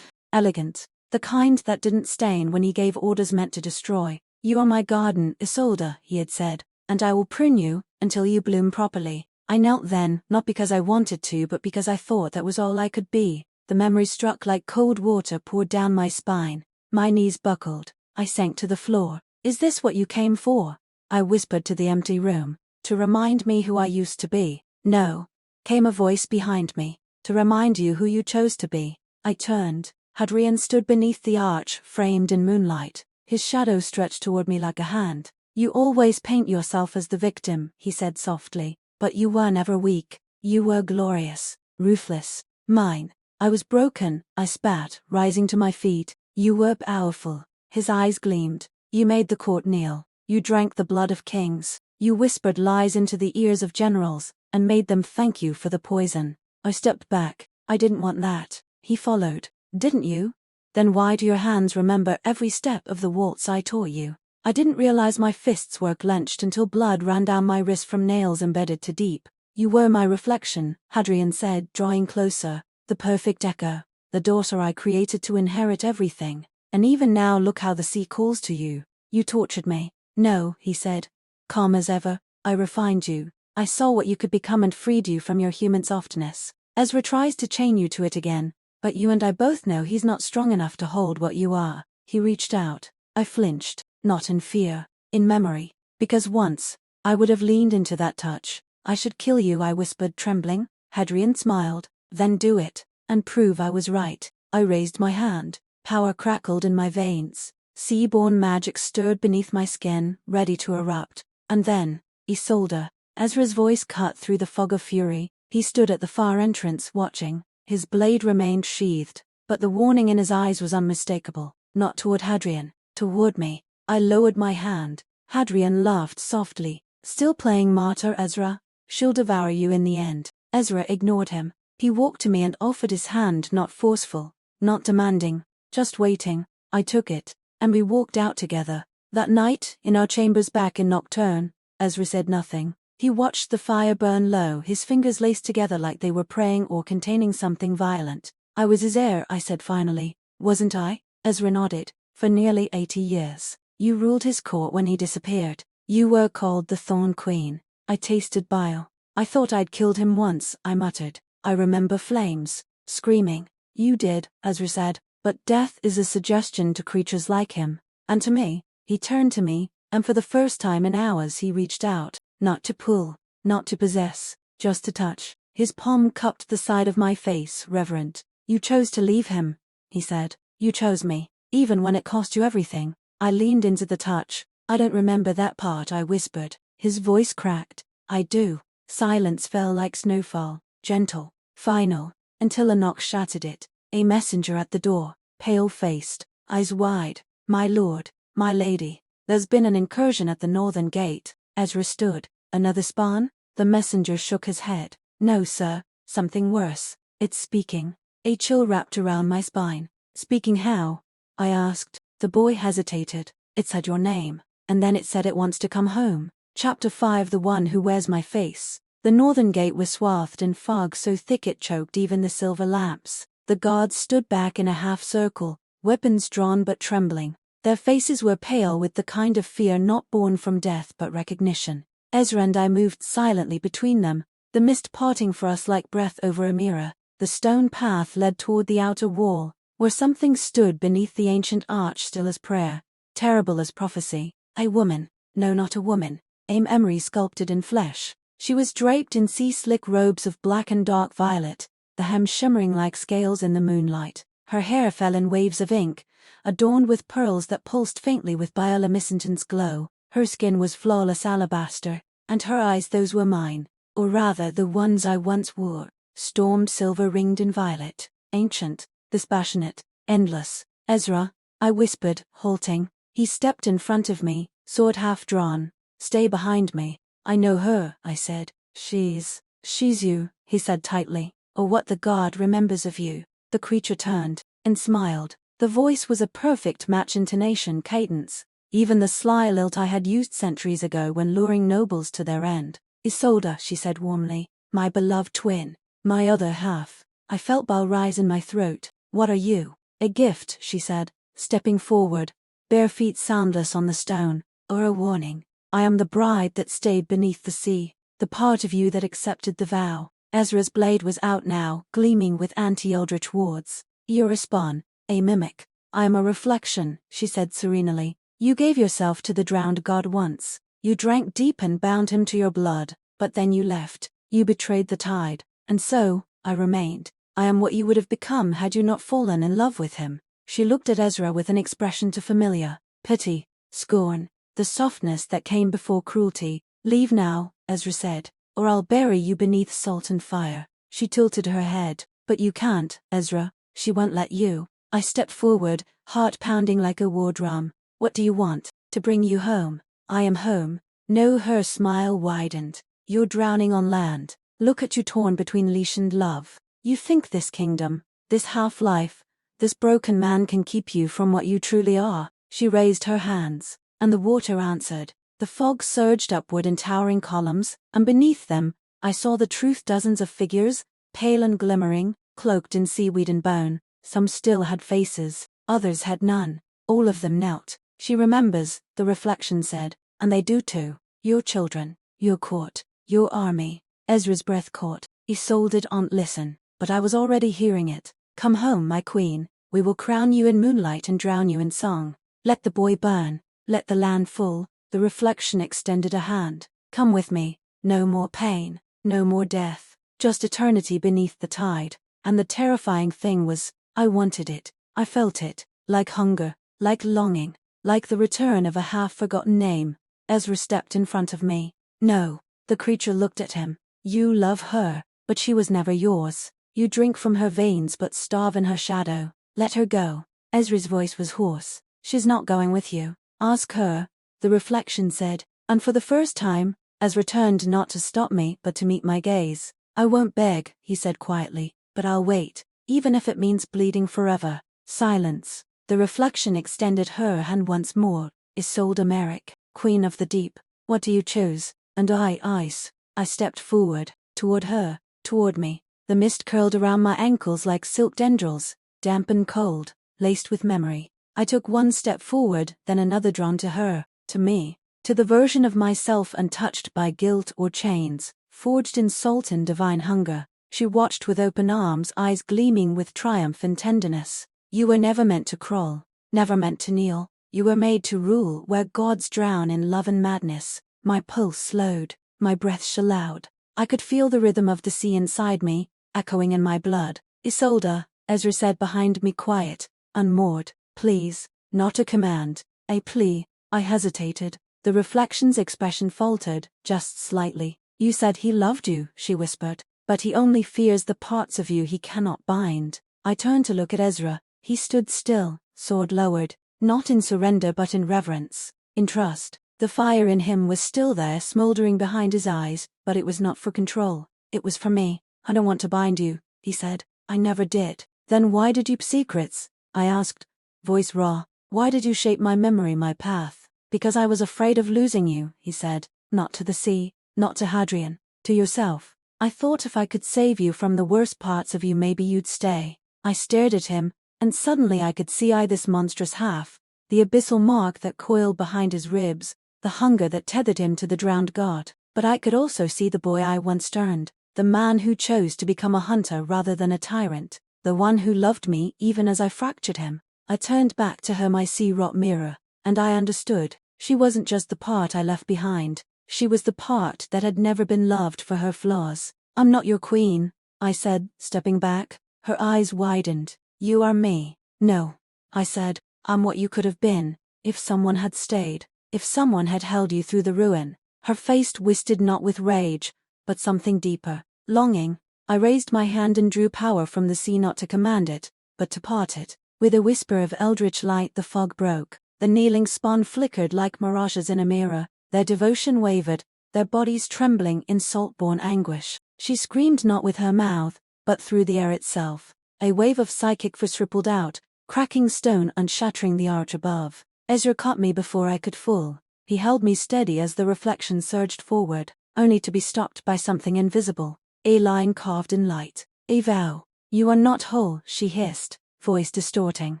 Speaker 1: Elegant, the kind that didn't stain when he gave orders meant to destroy. "You are my garden, Isolde," he had said, "and I will prune you until you bloom properly." I knelt then, not because I wanted to, but because I thought that was all I could be. The memory struck like cold water poured down my spine. My knees buckled. I sank to the floor. "Is this what you came for?" I whispered to the empty room. "To remind me who I used to be?" "No," came a voice behind me. "To remind you who you chose to be." I turned. Hadrian stood beneath the arch, framed in moonlight. His shadow stretched toward me like a hand. "You always paint yourself as the victim," he said softly. "But you were never weak. You were glorious, ruthless, mine." I was broken, I spat, rising to my feet. "You were powerful." His eyes gleamed. "You made the court kneel. You drank the blood of kings. You whispered lies into the ears of generals, and made them thank you for the poison." I stepped back. "I didn't want that." He followed. "Didn't you? Then why do your hands remember every step of the waltz I taught you?" I didn't realize my fists were clenched until blood ran down my wrist from nails embedded too deep. "You were my reflection," Hadrian said, drawing closer. "The perfect echo. The daughter I created to inherit everything. And even now look how the sea calls to you. You tortured me." "No," he said. Calm as ever. "I refined you. I saw what you could become and freed you from your human softness. Ezra tries to chain you to it again, but you and I both know he's not strong enough to hold what you are." He reached out. I flinched, not in fear, in memory. "Because once, I would have leaned into that touch." "I should kill you," I whispered, trembling. Hadrian smiled. "Then do it, and prove I was right." I raised my hand. Power crackled in my veins. Sea-born magic stirred beneath my skin, ready to erupt. And then, "Isolde." Ezra's voice cut through the fog of fury. He stood at the far entrance, watching. His blade remained sheathed, but the warning in his eyes was unmistakable. Not toward Hadrian, toward me. I lowered my hand. Hadrian laughed softly. "Still playing martyr, Ezra? She'll devour you in the end." Ezra ignored him. He walked to me and offered his hand, not forceful, not demanding, just waiting. I took it, and we walked out together. That night, in our chambers back in Nocturne, Ezra said nothing. He watched the fire burn low, his fingers laced together like they were praying or containing something violent. "I was his heir," I said finally. "Wasn't I?" Ezra nodded. "For nearly 80 years. You ruled his court when he disappeared. You were called the Thorn Queen." I tasted bile. "I thought I'd killed him once," I muttered. "I remember flames, screaming." "You did," Ezra said, "but death is a suggestion to creatures like him. And to me." He turned to me, and for the first time in hours he reached out. Not to pull, not to possess, just to touch. His palm cupped the side of my face, reverent. "You chose to leave him," he said. "You chose me, even when it cost you everything." I leaned into the touch. "I don't remember that part," I whispered. His voice cracked. "I do." Silence fell like snowfall, gentle, final, until a knock shattered it. A messenger at the door, pale-faced, eyes wide. "My lord, my lady, there's been an incursion at the northern gate." Ezra stood. "Another spawn?" The messenger shook his head. "No, sir, something worse. It's speaking." A chill wrapped around my spine. "Speaking how?" I asked. The boy hesitated. "It said your name, and then it said it wants to come home." Chapter 5. The One Who Wears My Face. The northern gate was swathed in fog so thick it choked even the silver lamps. The guards stood back in a half-circle, weapons drawn but trembling. Their faces were pale with the kind of fear not born from death but recognition. Ezra and I moved silently between them, the mist parting for us like breath over a mirror. The stone path led toward the outer wall, where something stood beneath the ancient arch, still as prayer, terrible as prophecy. A woman, no, not a woman, a memory sculpted in flesh. She was draped in sea-slick robes of black and dark violet, the hem shimmering like scales in the moonlight. Her hair fell in waves of ink, adorned with pearls that pulsed faintly with bioluminescence glow. Her skin was flawless alabaster, and her eyes, those were mine, or rather the ones I once wore, stormed silver ringed in violet, ancient, dispassionate, endless. Ezra, I whispered, halting. He stepped in front of me, sword half drawn. Stay behind me. I know her, I said. She's you, he said tightly, or what the god remembers of you. The creature turned and smiled. The voice was a perfect match, intonation, cadence, even the sly lilt I had used centuries ago when luring nobles to their end. Isolde, she said warmly, my beloved twin, my other half. I felt bile rise in my throat. What are you? A gift, she said, stepping forward, bare feet soundless on the stone, or a warning. I am the bride that stayed beneath the sea, the part of you that accepted the vow. Ezra's blade was out now, gleaming with anti-eldritch wards. You're a spawn, a mimic. I am a reflection, she said serenely. You gave yourself to the drowned god once. You drank deep and bound him to your blood, but then you left. You betrayed the tide, and so, I remained. I am what you would have become had you not fallen in love with him. She looked at Ezra with an expression too familiar, pity, scorn, the softness that came before cruelty. Leave now, Ezra said, or I'll bury you beneath salt and fire. She tilted her head. But you can't, Ezra. She won't let you. I stepped forward, heart pounding like a war drum. What do you want? To bring you home. I am home. No, her smile widened. You're drowning on land. Look at you, torn between leash and love. You think this kingdom, this half-life, this broken man can keep you from what you truly are. She raised her hands, and the water answered. The fog surged upward in towering columns, and beneath them, I saw the truth, dozens of figures, pale and glimmering, cloaked in seaweed and bone. Some still had faces, others had none. All of them knelt. She remembers, the reflection said, and they do too. Your children, your court, your army. Ezra's breath caught. Isolde didn't listen, but I was already hearing it. Come home, my queen. We will crown you in moonlight and drown you in song. Let the boy burn. Let the land fall. The reflection extended a hand. Come with me. No more pain. No more death. Just eternity beneath the tide. And the terrifying thing was, I wanted it. I felt it. Like hunger. Like longing. Like the return of a half-forgotten name. Ezra stepped in front of me. No. The creature looked at him. You love her, but she was never yours. You drink from her veins but starve in her shadow. Let her go. Ezra's voice was hoarse. She's not going with you. Ask her, the reflection said, and for the first time, Ezra turned not to stop me but to meet my gaze. I won't beg, he said quietly, but I'll wait, even if it means bleeding forever. Silence. The reflection extended her hand once more. Isolde Merrick, Queen of the Deep, what do you choose? And ice. I stepped forward, toward her, toward me. The mist curled around my ankles like silk tendrils, damp and cold, laced with memory. I took one step forward, then another, drawn to her, to me, to the version of myself untouched by guilt or chains, forged in salt and divine hunger. She watched with open arms, eyes gleaming with triumph and tenderness. You were never meant to crawl, never meant to kneel. You were made to rule where gods drown in love and madness. My pulse slowed, my breath shallowed. I could feel the rhythm of the sea inside me, echoing in my blood. Isolde, Ezra said behind me, quiet, unmoored. Please, not a command, a plea. I hesitated. The reflection's expression faltered, just slightly. You said he loved you, she whispered, but he only fears the parts of you he cannot bind. I turned to look at Ezra. He stood still, sword lowered, not in surrender but in reverence, in trust. The fire in him was still there, smoldering behind his eyes, but it was not for control. It was for me. I don't want to bind you, he said. I never did. Then why did you secrets? I asked, voice raw. Why did you shape my memory, my path? Because I was afraid of losing you, he said. Not to the sea, not to Hadrian, to yourself. I thought if I could save you from the worst parts of you, maybe you'd stay. I stared at him, and suddenly I could see this monstrous half, the abyssal mark that coiled behind his ribs, the hunger that tethered him to the drowned god. But I could also see the boy I once turned, the man who chose to become a hunter rather than a tyrant, the one who loved me even as I fractured him. I turned back to her, my sea-wrought mirror, and I understood. She wasn't just the part I left behind, she was the part that had never been loved for her flaws. I'm not your queen, I said, stepping back. Her eyes widened. You are me. No, I said, I'm what you could have been, if someone had stayed, if someone had held you through the ruin. Her face twisted, not with rage, but something deeper, longing. I raised my hand and drew power from the sea, not to command it, but to part it. With a whisper of eldritch light the fog broke. The kneeling spawn flickered like mirages in a mirror. Their devotion wavered, their bodies trembling in salt-born anguish. She screamed, not with her mouth, but through the air itself. A wave of psychic force rippled out, cracking stone and shattering the arch above. Ezra caught me before I could fall. He held me steady as the reflection surged forward, only to be stopped by something invisible. A line carved in light. A vow. You are not whole, she hissed, voice distorting.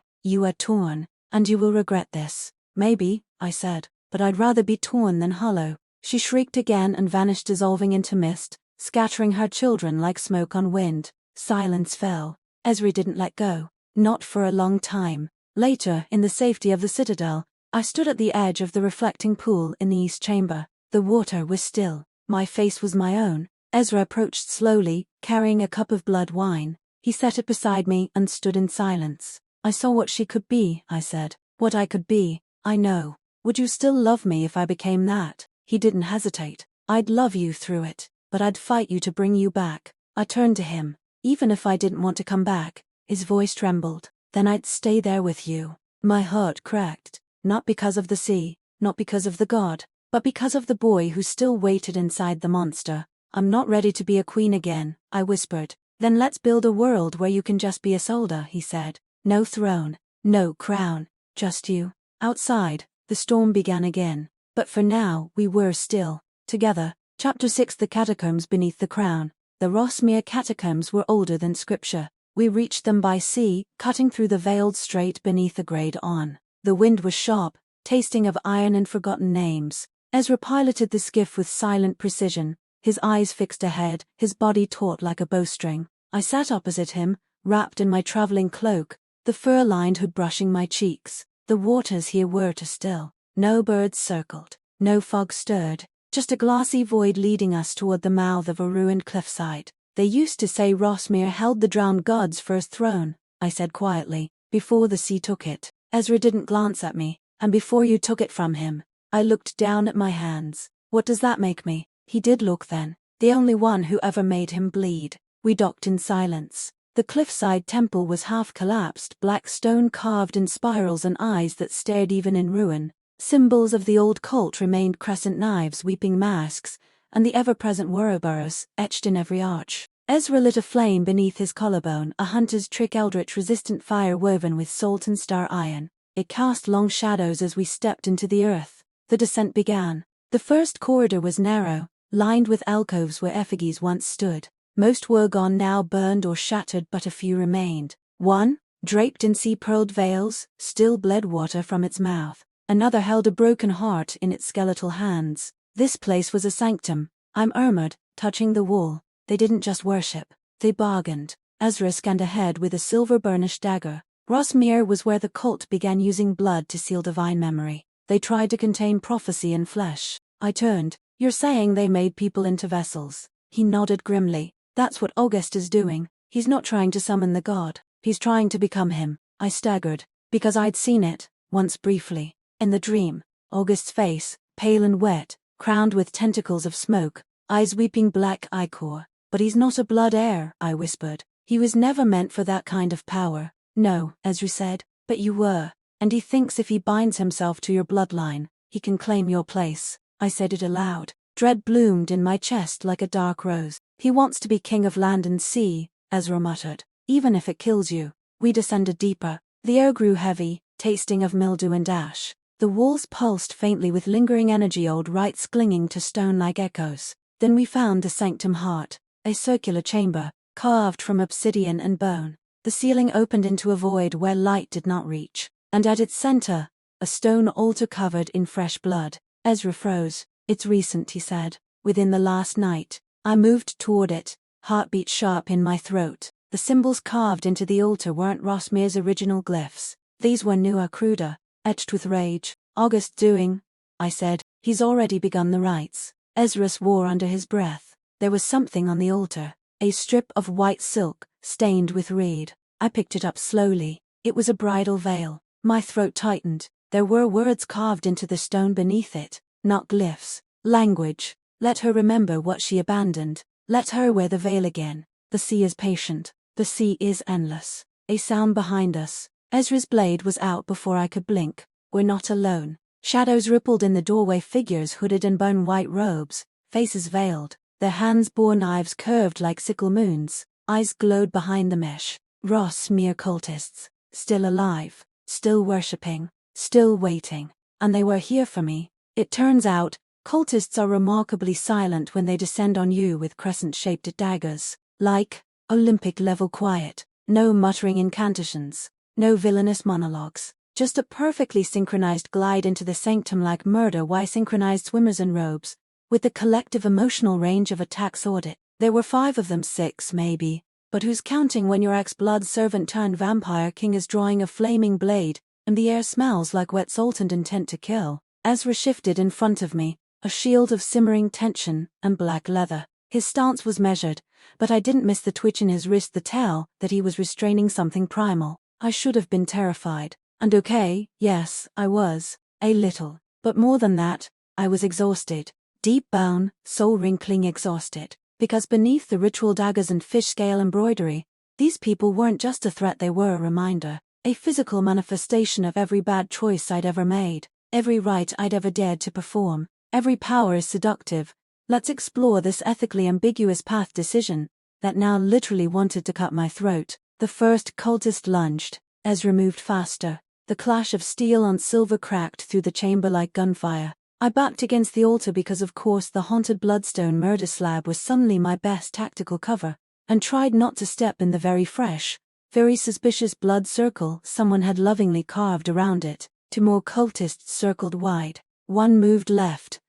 Speaker 1: You are torn, and you will regret this. Maybe, I said, but I'd rather be torn than hollow. She shrieked again and vanished, dissolving into mist, scattering her children like smoke on wind. Silence fell. Ezra didn't let go. Not for a long time. Later, in the safety of the citadel, I stood at the edge of the reflecting pool in the east chamber. The water was still. My face was my own. Ezra approached slowly, carrying a cup of blood wine. He set it beside me and stood in silence. I saw what she could be, I said. What I could be, I know. Would you still love me if I became that? He didn't hesitate. I'd love you through it, but I'd fight you to bring you back. I turned to him. Even if I didn't want to come back, his voice trembled, then I'd stay there with you. My heart cracked, not because of the sea, not because of the god, but because of the boy who still waited inside the monster. I'm not ready to be a queen again, I whispered. Then let's build a world where you can just be a soldier, he said. No throne, no crown, just you. Outside, the storm began again, but for now we were still, together. Chapter 6. The Catacombs Beneath the Crown. The Rosmere catacombs were older than scripture. We reached them by sea, cutting through the veiled strait beneath the grey dawn. The wind was sharp, tasting of iron and forgotten names. Ezra piloted the skiff with silent precision, his eyes fixed ahead, his body taut like a bowstring. I sat opposite him, wrapped in my traveling cloak, the fur-lined hood brushing my cheeks. The waters here were too still. No birds circled, no fog stirred, just a glassy void leading us toward the mouth of a ruined cliffside. They used to say Rosmere held the drowned god's first throne, I said quietly, before the sea took it. Ezra didn't glance at me, and before you took it from him. I looked down at my hands. What does that make me? He did look then, the only one who ever made him bleed. We docked in silence. The cliffside temple was half collapsed, black stone carved in spirals and eyes that stared even in ruin. Symbols of the old cult remained, crescent knives, weeping masks, and the ever-present Ouroboros, etched in every arch. Ezra lit a flame beneath his collarbone, a hunter's trick, eldritch resistant fire woven with salt and star iron. It cast long shadows as we stepped into the earth. The descent began. The first corridor was narrow, lined with alcoves where effigies once stood. Most were gone now, burned or shattered, but a few remained. One, draped in sea-pearled veils, still bled water from its mouth. Another held a broken heart in its skeletal hands. This place was a sanctum, I murmured, touching the wall. They didn't just worship, they bargained. Ezra scanned ahead with a silver-burnished dagger. Rosmere was where the cult began using blood to seal divine memory. They tried to contain prophecy in flesh. I turned. You're saying they made people into vessels? He nodded grimly. That's what August is doing. He's not trying to summon the god. He's trying to become him. I staggered, because I'd seen it, once briefly. In the dream, August's face, pale and wet, crowned with tentacles of smoke, eyes weeping black ichor. But he's not a blood heir, I whispered. He was never meant for that kind of power. No, Ezra said, but you were. And he thinks if he binds himself to your bloodline, he can claim your place. I said it aloud. Dread bloomed in my chest like a dark rose. He wants to be king of land and sea, Ezra muttered. Even if it kills you. We descended deeper. The air grew heavy, tasting of mildew and ash. The walls pulsed faintly with lingering energy, old rites clinging to stone like echoes. Then we found the sanctum heart, a circular chamber, carved from obsidian and bone. The ceiling opened into a void where light did not reach, and at its center, a stone altar covered in fresh blood. Ezra froze. It's recent, he said. Within the last night. I moved toward it, heartbeat sharp in my throat. The symbols carved into the altar weren't Rosmir's original glyphs. These were Nua Cruda, etched with rage. August doing, I said. He's already begun the rites. Ezra swore under his breath. There was something on the altar, a strip of white silk, stained with reed. I picked it up slowly. It was a bridal veil. My throat tightened. There were words carved into the stone beneath it, not glyphs. Language. Let her remember what she abandoned. Let her wear the veil again. The sea is patient. The sea is endless. A sound behind us. Ezra's blade was out before I could blink. We're not alone. Shadows rippled in the doorway, figures hooded in bone-white robes, faces veiled, their hands bore knives curved like sickle moons, eyes glowed behind the mesh. Rosmir cultists, still alive, still worshipping, still waiting. And they were here for me. It turns out, cultists are remarkably silent when they descend on you with crescent-shaped daggers. Like, Olympic-level quiet. No muttering incantations. No villainous monologues. Just a perfectly synchronized glide into the sanctum like murder-synchronized swimmers in robes, with the collective emotional range of a tax audit. There were 5 of them, 6 maybe, but who's counting when your ex-blood servant turned vampire king is drawing a flaming blade, and the air smells like wet salt and intent to kill? Ezra shifted in front of me, a shield of simmering tension and black leather. His stance was measured, but I didn't miss the twitch in his wrist, the tell that he was restraining something primal. I should have been terrified. And okay, yes, I was. A little. But more than that, I was exhausted. Deep bound, soul-wrinkling exhausted. Because beneath the ritual daggers and fish scale embroidery, these people weren't just a threat, they were a reminder. A physical manifestation of every bad choice I'd ever made. Every rite I'd ever dared to perform. Every power is seductive. Let's explore this ethically ambiguous path decision that now literally wanted to cut my throat. The first cultist lunged. Ezra moved faster. The clash of steel on silver cracked through the chamber like gunfire. I backed against the altar because of course the haunted bloodstone murder slab was suddenly my best tactical cover, and tried not to step in the very fresh, very suspicious blood circle someone had lovingly carved around it. 2 more cultists circled wide. One moved left,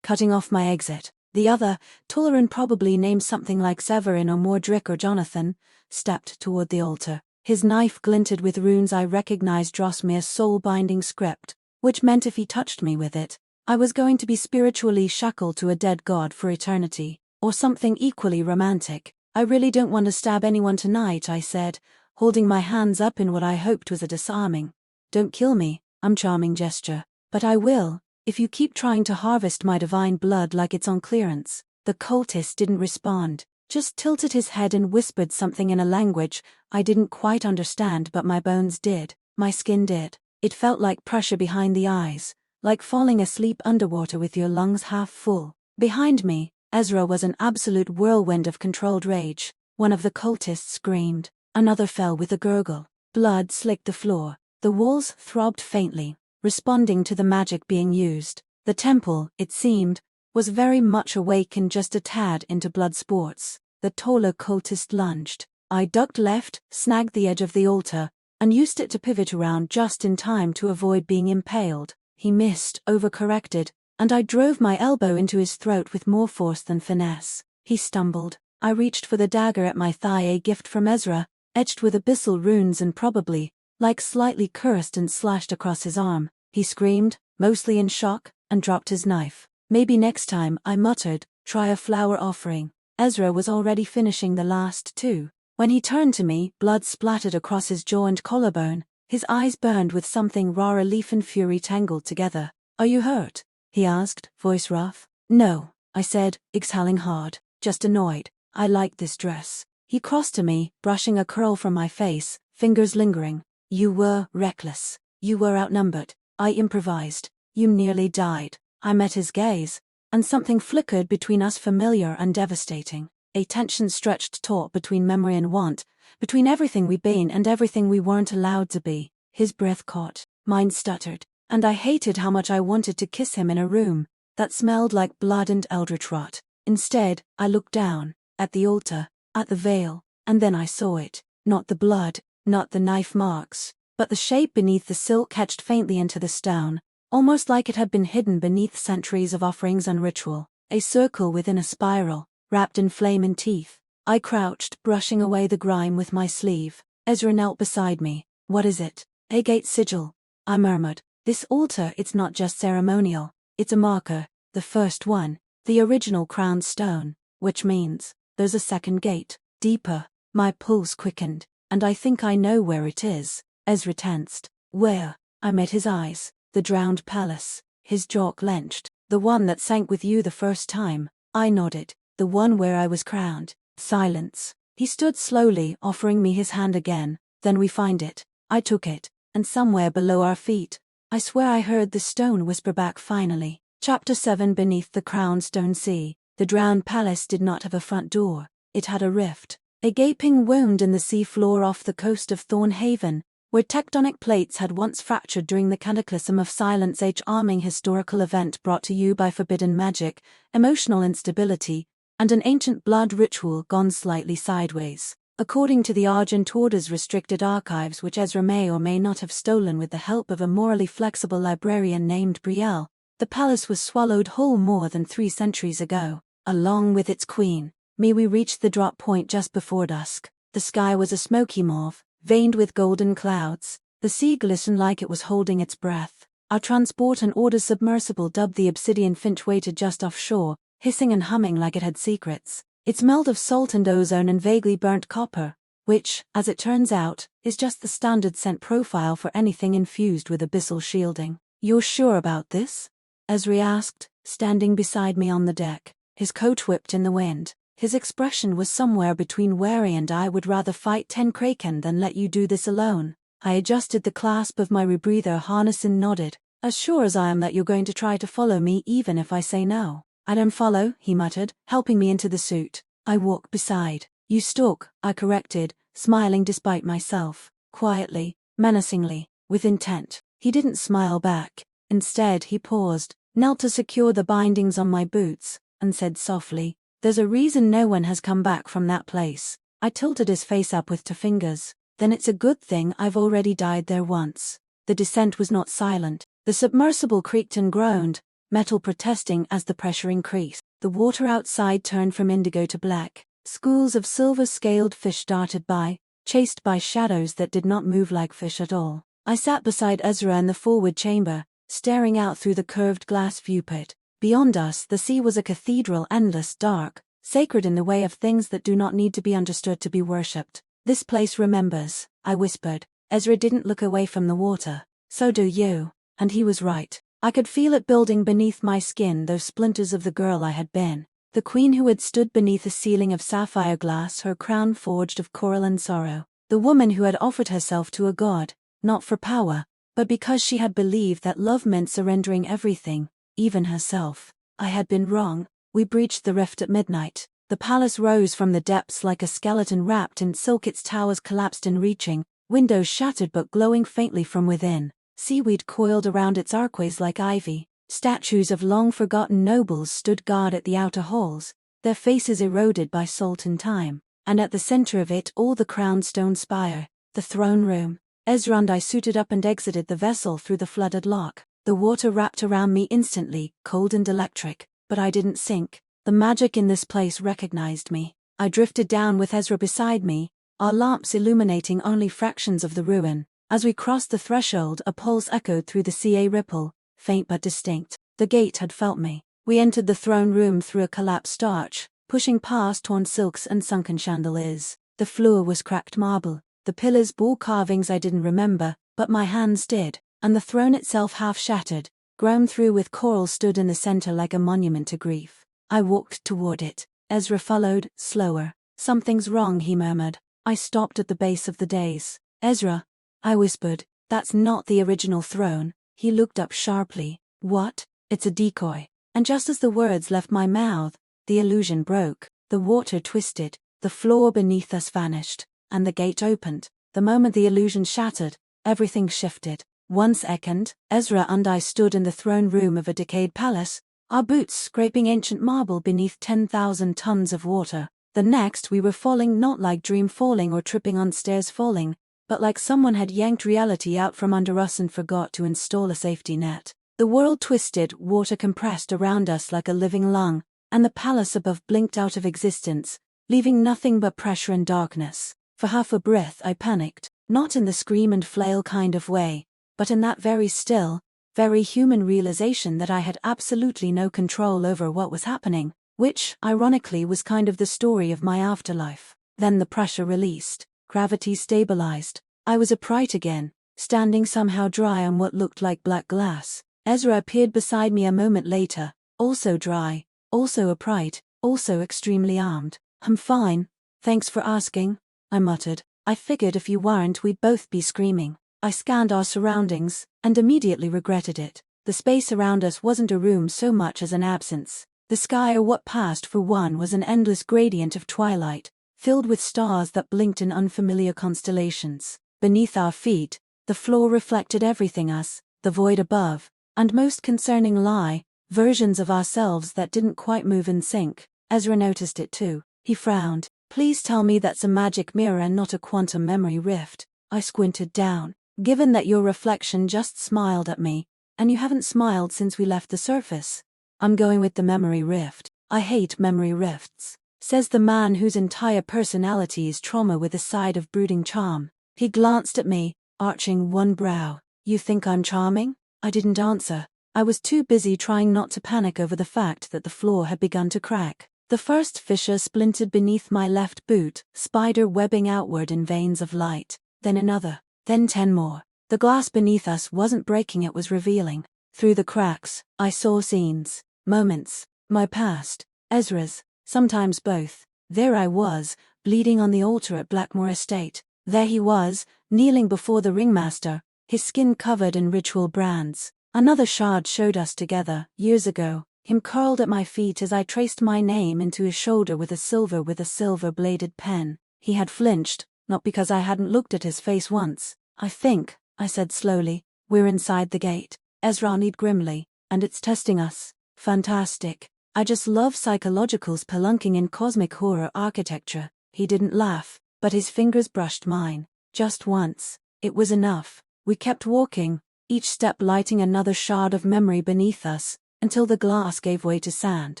Speaker 1: cutting off my exit. The other, taller and probably named something like Severin or Mordric or Jonathan, stepped toward the altar. His knife glinted with runes I recognized, Rosmir's soul-binding script, which meant if he touched me with it, I was going to be spiritually shackled to a dead god for eternity, or something equally romantic. I really don't want to stab anyone tonight, I said, holding my hands up in what I hoped was a disarming, "Don't kill me, I'm charming" gesture. But I will, if you keep trying to harvest my divine blood like it's on clearance. The cultist didn't respond. Just tilted his head and whispered something in a language I didn't quite understand, but my bones did, my skin did. It felt like pressure behind the eyes, like falling asleep underwater with your lungs half full. Behind me, Ezra was an absolute whirlwind of controlled rage. One of the cultists screamed. Another fell with a gurgle. Blood slicked the floor. The walls throbbed faintly, responding to the magic being used. The temple, it seemed, was very much awake and just a tad into blood sports. The taller cultist lunged. I ducked left, snagged the edge of the altar, and used it to pivot around just in time to avoid being impaled. He missed, overcorrected, and I drove my elbow into his throat with more force than finesse. He stumbled. I reached for the dagger at my thigh, a gift from Ezra, etched with abyssal runes and probably, like slightly cursed, and slashed across his arm. He screamed, mostly in shock, and dropped his knife. Maybe next time, I muttered, try a flower offering. Ezra was already finishing the last 2. When he turned to me, blood splattered across his jaw and collarbone. His eyes burned with something raw, relief and fury tangled together. Are you hurt? He asked, voice rough. No, I said, exhaling hard. Just annoyed. I like this dress. He crossed to me, brushing a curl from my face, fingers lingering. You were reckless. You were outnumbered. I improvised. You nearly died. I met his gaze, and something flickered between us, familiar and devastating. A tension stretched taut between memory and want, between everything we'd been and everything we weren't allowed to be. His breath caught, mine stuttered, and I hated how much I wanted to kiss him in a room that smelled like blood and eldritch rot. Instead, I looked down, at the altar, at the veil, and then I saw it. Not the blood, not the knife marks, but the shape beneath the silk etched faintly into the stone, almost like it had been hidden beneath centuries of offerings and ritual. A circle within a spiral, wrapped in flame and teeth. I crouched, brushing away the grime with my sleeve. Ezra knelt beside me. What is it? A gate sigil, I murmured. This altar, it's not just ceremonial. It's a marker, the first one, the original crown stone, which means there's a second gate, deeper. My pulse quickened, and I think I know where it is. Ezra tensed. Where? I met his eyes. The drowned palace. His jaw clenched. The one that sank with you the first time. I nodded. The one where I was crowned. Silence. He stood slowly, offering me his hand again. Then we find it. I took it, and somewhere below our feet, I swear I heard the stone whisper back finally. Chapter 7. Beneath the crown stone sea. The drowned palace did not have a front door. It had a rift. A gaping wound in the sea floor off the coast of Thornhaven, where tectonic plates had once fractured during the cataclysm of Silence Age arming historical event brought to you by forbidden magic, emotional instability, and an ancient blood ritual gone slightly sideways. According to the Argent Order's restricted archives, which Ezra may or may not have stolen with the help of a morally flexible librarian named Brielle, the palace was swallowed whole more than 3 centuries ago, along with its queen. We reached the drop point just before dusk. The sky was a smoky mauve, veined with golden clouds. The sea glistened like it was holding its breath. Our transport and order submersible dubbed the Obsidian Finch waited just offshore, hissing and humming like it had secrets. It smelled of salt and ozone and vaguely burnt copper, which, as it turns out, is just the standard scent profile for anything infused with abyssal shielding. You're sure about this? Ezra asked, standing beside me on the deck. His coat whipped in the wind. His expression was somewhere between wary and I would rather fight 10 kraken than let you do this alone. I adjusted the clasp of my rebreather harness and nodded. As sure as I am that you're going to try to follow me even if I say no. I don't follow, he muttered, helping me into the suit. I walked beside. You stalk, I corrected, smiling despite myself. Quietly, menacingly, with intent. He didn't smile back. Instead he paused, knelt to secure the bindings on my boots, and said softly, "There's a reason no one has come back from that place." I tilted his face up with 2 fingers. Then it's a good thing I've already died there once. The descent was not silent. The submersible creaked and groaned, metal protesting as the pressure increased. The water outside turned from indigo to black. Schools of silver-scaled fish darted by, chased by shadows that did not move like fish at all. I sat beside Ezra in the forward chamber, staring out through the curved glass viewport. Beyond us, the sea was a cathedral, endless, dark, sacred in the way of things that do not need to be understood to be worshipped. This place remembers, I whispered. Ezra didn't look away from the water. So do you. And he was right. I could feel it building beneath my skin, those splinters of the girl I had been. The queen who had stood beneath a ceiling of sapphire glass, her crown forged of coral and sorrow. The woman who had offered herself to a god, not for power, but because she had believed that love meant surrendering everything, even herself. I had been wrong. We breached the rift at midnight. The palace rose from the depths like a skeleton wrapped in silk, its towers collapsed and reaching, windows shattered but glowing faintly from within. Seaweed coiled around its archways like ivy. Statues of long-forgotten nobles stood guard at the outer halls, their faces eroded by salt and time. And at the center of it all the crowned stone spire, the throne room. Ezra and I suited up and exited the vessel through the flooded lock. The water wrapped around me instantly, cold and electric, but I didn't sink. The magic in this place recognized me. I drifted down with Ezra beside me, our lamps illuminating only fractions of the ruin. As we crossed the threshold, a pulse echoed through the sea, a ripple, faint but distinct. The gate had felt me. We entered the throne room through a collapsed arch, pushing past torn silks and sunken chandeliers. The floor was cracked marble, the pillars bore carvings I didn't remember, but my hands did, and the throne itself half shattered, grown through with coral stood in the center like a monument to grief. I walked toward it. Ezra followed, slower. "Something's wrong," he murmured. I stopped at the base of the dais. "Ezra," I whispered, "that's not the original throne." He looked up sharply. "What?" "It's a decoy." And just as the words left my mouth, the illusion broke. The water twisted, the floor beneath us vanished, and the gate opened. The moment the illusion shattered, everything shifted. 1 second, Ezra and I stood in the throne room of a decayed palace, our boots scraping ancient marble beneath 10,000 tons of water. The next we were falling, not like dream falling or tripping on stairs falling, but like someone had yanked reality out from under us and forgot to install a safety net. The world twisted, water compressed around us like a living lung, and the palace above blinked out of existence, leaving nothing but pressure and darkness. For half a breath I panicked, not in the scream and flail kind of way, but in that very still, very human realization that I had absolutely no control over what was happening, which, ironically, was kind of the story of my afterlife. Then the pressure released, gravity stabilized. I was upright again, standing somehow dry on what looked like black glass. Ezra appeared beside me a moment later, also dry, also upright, also extremely armed. "I'm fine, thanks for asking," I muttered. "I figured if you weren't we'd both be screaming." I scanned our surroundings, and immediately regretted it. The space around us wasn't a room so much as an absence. The sky, or what passed for one, was an endless gradient of twilight, filled with stars that blinked in unfamiliar constellations. Beneath our feet, the floor reflected everything us, the void above, and most concerning lie, versions of ourselves that didn't quite move in sync. Ezra noticed it too. He frowned. "Please tell me that's a magic mirror and not a quantum memory rift." I squinted down. "Given that your reflection just smiled at me, and you haven't smiled since we left the surface." "I'm going with the memory rift. I hate memory rifts," says the man whose entire personality is trauma with a side of brooding charm. He glanced at me, arching one brow. "You think I'm charming?" I didn't answer. I was too busy trying not to panic over the fact that the floor had begun to crack. The first fissure splintered beneath my left boot, spider webbing outward in veins of light. Then another. Then 10 more. The glass beneath us wasn't breaking, it was revealing. Through the cracks, I saw scenes, moments, my past, Ezra's, sometimes both. There I was, bleeding on the altar at Blackmore Estate. There he was, kneeling before the ringmaster, his skin covered in ritual brands. Another shard showed us together, years ago, him curled at my feet as I traced my name into his shoulder with a silver-bladed pen. He had flinched, not because I hadn't looked at his face once. "I think," I said slowly, "we're inside the gate." Ezra nodded grimly. "And it's testing us." "Fantastic. I just love psychological spelunking in cosmic horror architecture." He didn't laugh, but his fingers brushed mine. "Just once. It was enough." We kept walking, each step lighting another shard of memory beneath us, until the glass gave way to sand.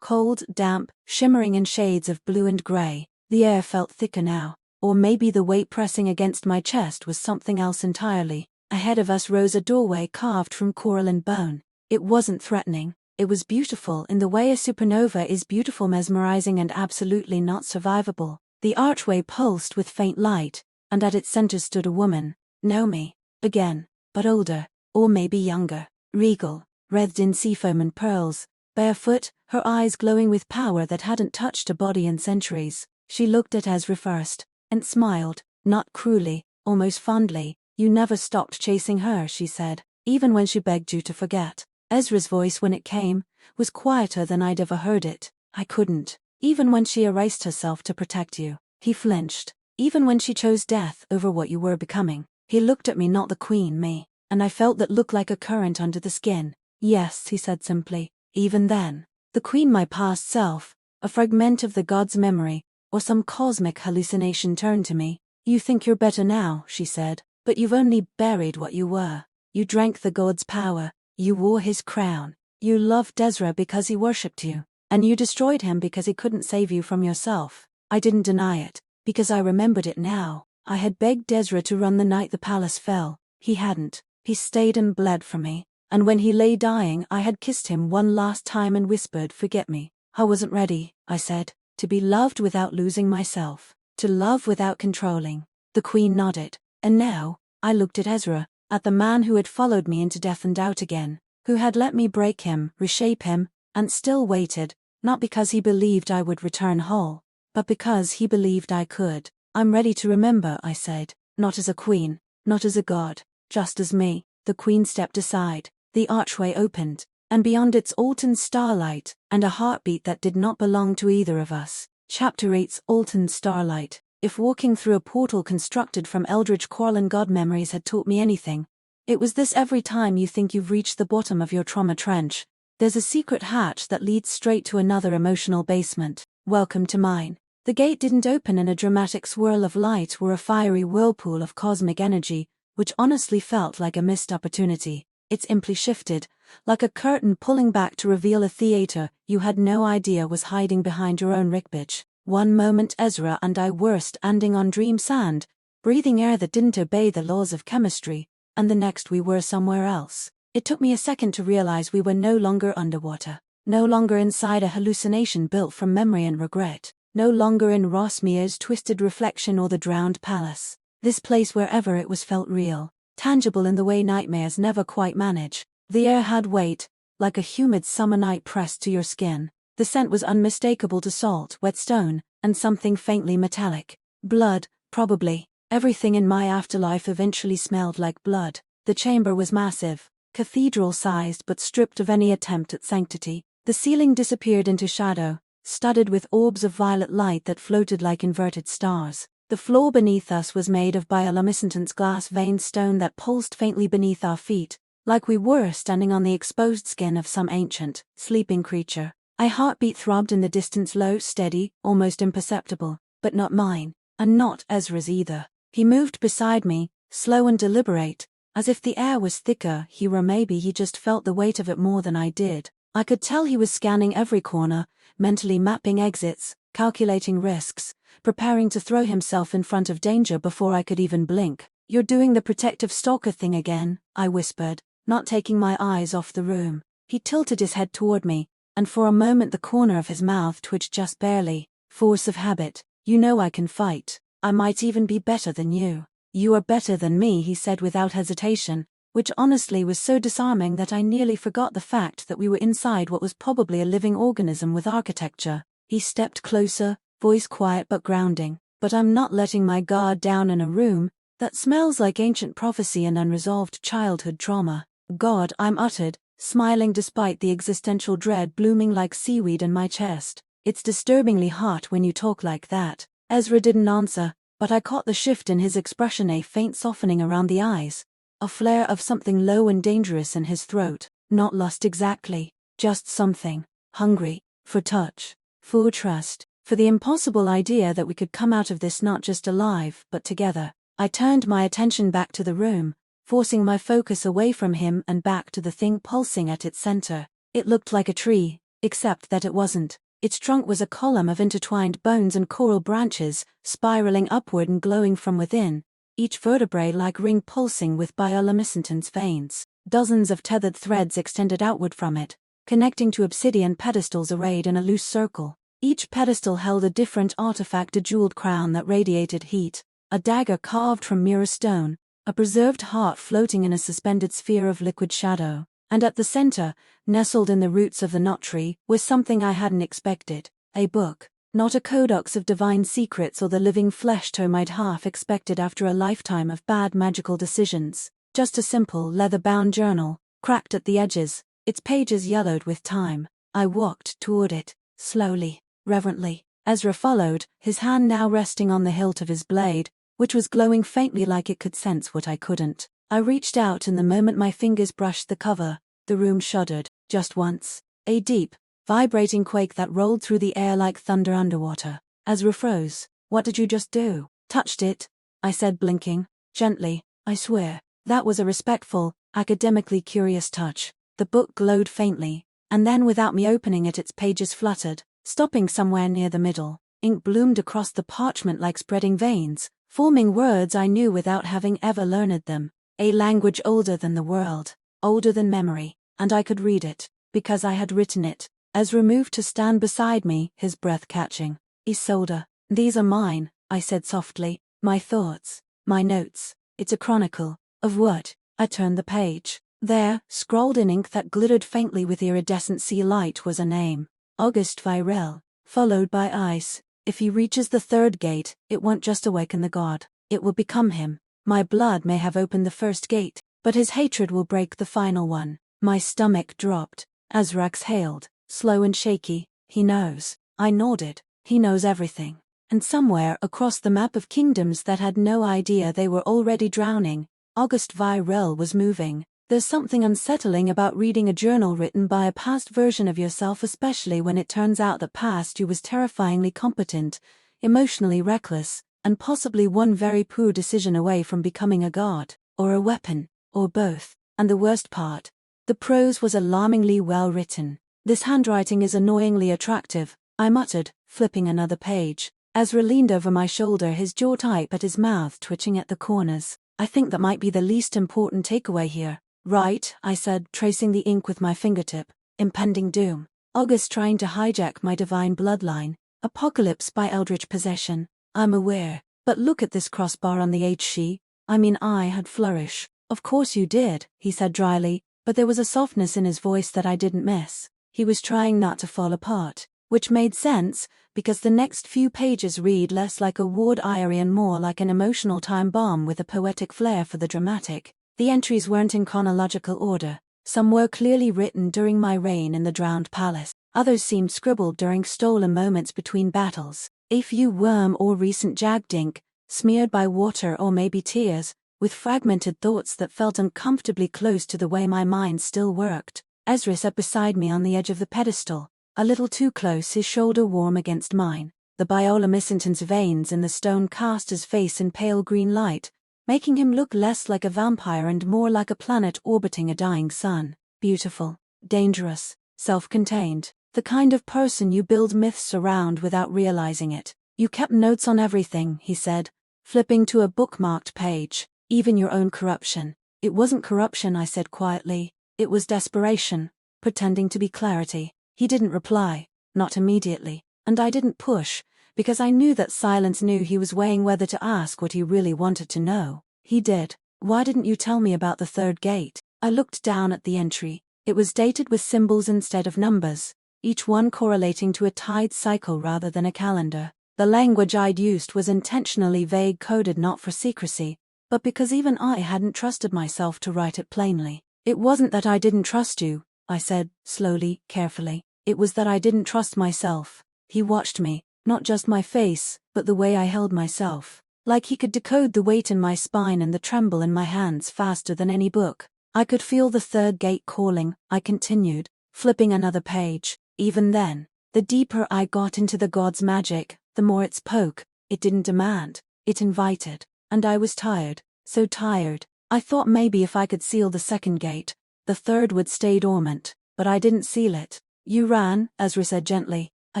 Speaker 1: Cold, damp, shimmering in shades of blue and gray. The air felt thicker now. Or maybe the weight pressing against my chest was something else entirely. Ahead of us rose a doorway carved from coral and bone. It wasn't threatening. It was beautiful in the way a supernova is beautiful, mesmerizing, and absolutely not survivable. The archway pulsed with faint light, and at its center stood a woman. Naomi. Again, but older, or maybe younger. Regal, wreathed in seafoam and pearls. Barefoot, her eyes glowing with power that hadn't touched a body in centuries. She looked at Ezra first, and smiled, not cruelly, almost fondly. "You never stopped chasing her," she said, "even when she begged you to forget." Ezra's voice, when it came, was quieter than I'd ever heard it. "I couldn't. Even when she erased herself to protect you." He flinched. "Even when she chose death over what you were becoming." He looked at me, not the queen, me, and I felt that look like a current under the skin. "Yes," he said simply. "Even then. The queen, my past self, a fragment of the god's memory, or some cosmic hallucination, turned to me. You think you're better now," she said, "but you've only buried what you were. You drank the god's power, you wore his crown, you loved Ezra because he worshipped you, and you destroyed him because he couldn't save you from yourself." I didn't deny it, because I remembered it now. I had begged Ezra to run the night the palace fell. He hadn't. He stayed and bled for me, and when he lay dying I had kissed him one last time and whispered, "Forget me." "I wasn't ready," I said, "to be loved without losing myself, to love without controlling." The queen nodded, and now, I looked at Ezra, at the man who had followed me into death and out again, who had let me break him, reshape him, and still waited, not because he believed I would return whole, but because he believed I could. "I'm ready to remember," I said, "not as a queen, not as a god, just as me." The queen stepped aside, the archway opened, and beyond its Alton starlight, and a heartbeat that did not belong to either of us. Chapter 8's Alton Starlight. If walking through a portal constructed from eldritch quarrel and god memories had taught me anything, it was this: every time you think you've reached the bottom of your trauma trench, there's a secret hatch that leads straight to another emotional basement. Welcome to mine. The gate didn't open in a dramatic swirl of light or a fiery whirlpool of cosmic energy, which honestly felt like a missed opportunity. It simply shifted, like a curtain pulling back to reveal a theater you had no idea was hiding behind your own ribcage. One moment Ezra and I were standing on dream sand, breathing air that didn't obey the laws of chemistry, and the next we were somewhere else. It took me a second to realize we were no longer underwater, no longer inside a hallucination built from memory and regret, no longer in Rosmear's twisted reflection or the drowned palace. This place, wherever it was, felt real, tangible in the way nightmares never quite manage. The air had weight, like a humid summer night pressed to your skin. The scent was unmistakable to salt, wet stone, and something faintly metallic. Blood, probably. Everything in my afterlife eventually smelled like blood. The chamber was massive, cathedral-sized but stripped of any attempt at sanctity. The ceiling disappeared into shadow, studded with orbs of violet light that floated like inverted stars. The floor beneath us was made of bioluminescent glass-veined stone that pulsed faintly beneath our feet, like we were standing on the exposed skin of some ancient, sleeping creature. My heartbeat throbbed in the distance, low, steady, almost imperceptible, but not mine, and not Ezra's either. He moved beside me, slow and deliberate, as if the air was thicker here, or maybe he just felt the weight of it more than I did. I could tell he was scanning every corner, mentally mapping exits, calculating risks, preparing to throw himself in front of danger before I could even blink. "You're doing the protective stalker thing again," I whispered, not taking my eyes off the room. He tilted his head toward me, and for a moment the corner of his mouth twitched just barely. "Force of habit. You know I can fight. I might even be better than you." "You are better than me," he said without hesitation, which honestly was so disarming that I nearly forgot the fact that we were inside what was probably a living organism with architecture. He stepped closer, voice quiet but grounding. "But I'm not letting my guard down in a room that smells like ancient prophecy and unresolved childhood trauma." "God," I uttered, smiling despite the existential dread blooming like seaweed in my chest. "It's disturbingly hot when you talk like that." Ezra didn't answer, but I caught the shift in his expression, a faint softening around the eyes, a flare of something low and dangerous in his throat. Not lust exactly, just something hungry, for touch, for trust, for the impossible idea that we could come out of this not just alive, but together. I turned my attention back to the room, forcing my focus away from him and back to the thing pulsing at its center. It looked like a tree, except that it wasn't. Its trunk was a column of intertwined bones and coral branches, spiraling upward and glowing from within, each vertebrae like ring pulsing with bioluminescent veins. Dozens of tethered threads extended outward from it, connecting to obsidian pedestals arrayed in a loose circle. Each pedestal held a different artifact, a jeweled crown that radiated heat, a dagger carved from mirror stone, a preserved heart floating in a suspended sphere of liquid shadow. And at the center, nestled in the roots of the knot tree, was something I hadn't expected. A book. Not a codex of divine secrets or the living flesh tome I'd half expected after a lifetime of bad magical decisions. Just a simple, leather-bound journal, cracked at the edges, its pages yellowed with time. I walked toward it, slowly, reverently. Ezra followed, his hand now resting on the hilt of his blade, which was glowing faintly like it could sense what I couldn't. I reached out, and the moment my fingers brushed the cover, the room shuddered, just once. A deep, vibrating quake that rolled through the air like thunder underwater. Ezra froze. "What did you just do?" "Touched it," I said, blinking. "Gently, I swear." That was a respectful, academically curious touch. The book glowed faintly, and then without me opening it, its pages fluttered, stopping somewhere near the middle. Ink bloomed across the parchment like spreading veins, forming words I knew without having ever learned them. A language older than the world, older than memory, and I could read it, because I had written it. Ezra moved to stand beside me, his breath catching. "Isolde, these are mine," I said softly. "My thoughts, my notes. It's a chronicle." "Of what?" I turned the page. There, scrawled in ink that glittered faintly with iridescent sea light, was a name. Auguste Virel, followed by ice. "If he reaches the third gate, it won't just awaken the god. It will become him. My blood may have opened the first gate, but his hatred will break the final one." My stomach dropped. Ezra exhaled, slow and shaky. "He knows." I nodded. "He knows everything." And somewhere across the map of kingdoms that had no idea they were already drowning, Auguste Virel was moving. There's something unsettling about reading a journal written by a past version of yourself, especially when it turns out that past you was terrifyingly competent, emotionally reckless, and possibly one very poor decision away from becoming a god, or a weapon, or both. And the worst part, the prose was alarmingly well written. "This handwriting is annoyingly attractive," I muttered, flipping another page. Ezra leaned over my shoulder, his jaw tight but his mouth twitching at the corners. I think that might be the least important takeaway here. Right, I said, tracing the ink with my fingertip. Impending doom. August trying to hijack my divine bloodline. Apocalypse by eldritch possession. I'm aware. But look at this crossbar on the HC. I had flourish. Of course you did, he said dryly, but there was a softness in his voice that I didn't miss. He was trying not to fall apart, which made sense, because the next few pages read less like a ward diary and more like an emotional time bomb with a poetic flair for the dramatic. The entries weren't in chronological order. Some were clearly written during my reign in the Drowned Palace. Others seemed scribbled during stolen moments between battles. A few worm or recent jagged ink, smeared by water or maybe tears, with fragmented thoughts that felt uncomfortably close to the way my mind still worked. Ezra sat beside me on the edge of the pedestal, a little too close, his shoulder warm against mine. The bioluminescent veins in the stone cast his face in pale green light, making him look less like a vampire and more like a planet orbiting a dying sun. Beautiful, dangerous, self-contained, the kind of person you build myths around without realizing it. You kept notes on everything, he said, flipping to a bookmarked page, even your own corruption. It wasn't corruption, I said quietly. It was desperation, pretending to be clarity. He didn't reply, not immediately, and I didn't push, because I knew that silence knew he was weighing whether to ask what he really wanted to know. He did. Why didn't you tell me about the third gate? I looked down at the entry. It was dated with symbols instead of numbers, each one correlating to a tide cycle rather than a calendar. The language I'd used was intentionally vague, coded not for secrecy, but because even I hadn't trusted myself to write it plainly. It wasn't that I didn't trust you, I said, slowly, carefully. It was that I didn't trust myself. He watched me, not just my face, but the way I held myself. Like he could decode the weight in my spine and the tremble in my hands faster than any book. I could feel the third gate calling, I continued, flipping another page. Even then, the deeper I got into the god's magic, the more it spoke. It didn't demand, it invited. And I was tired, so tired. I thought maybe if I could seal the second gate, the third would stay dormant, but I didn't seal it. You ran, Ezra said gently. I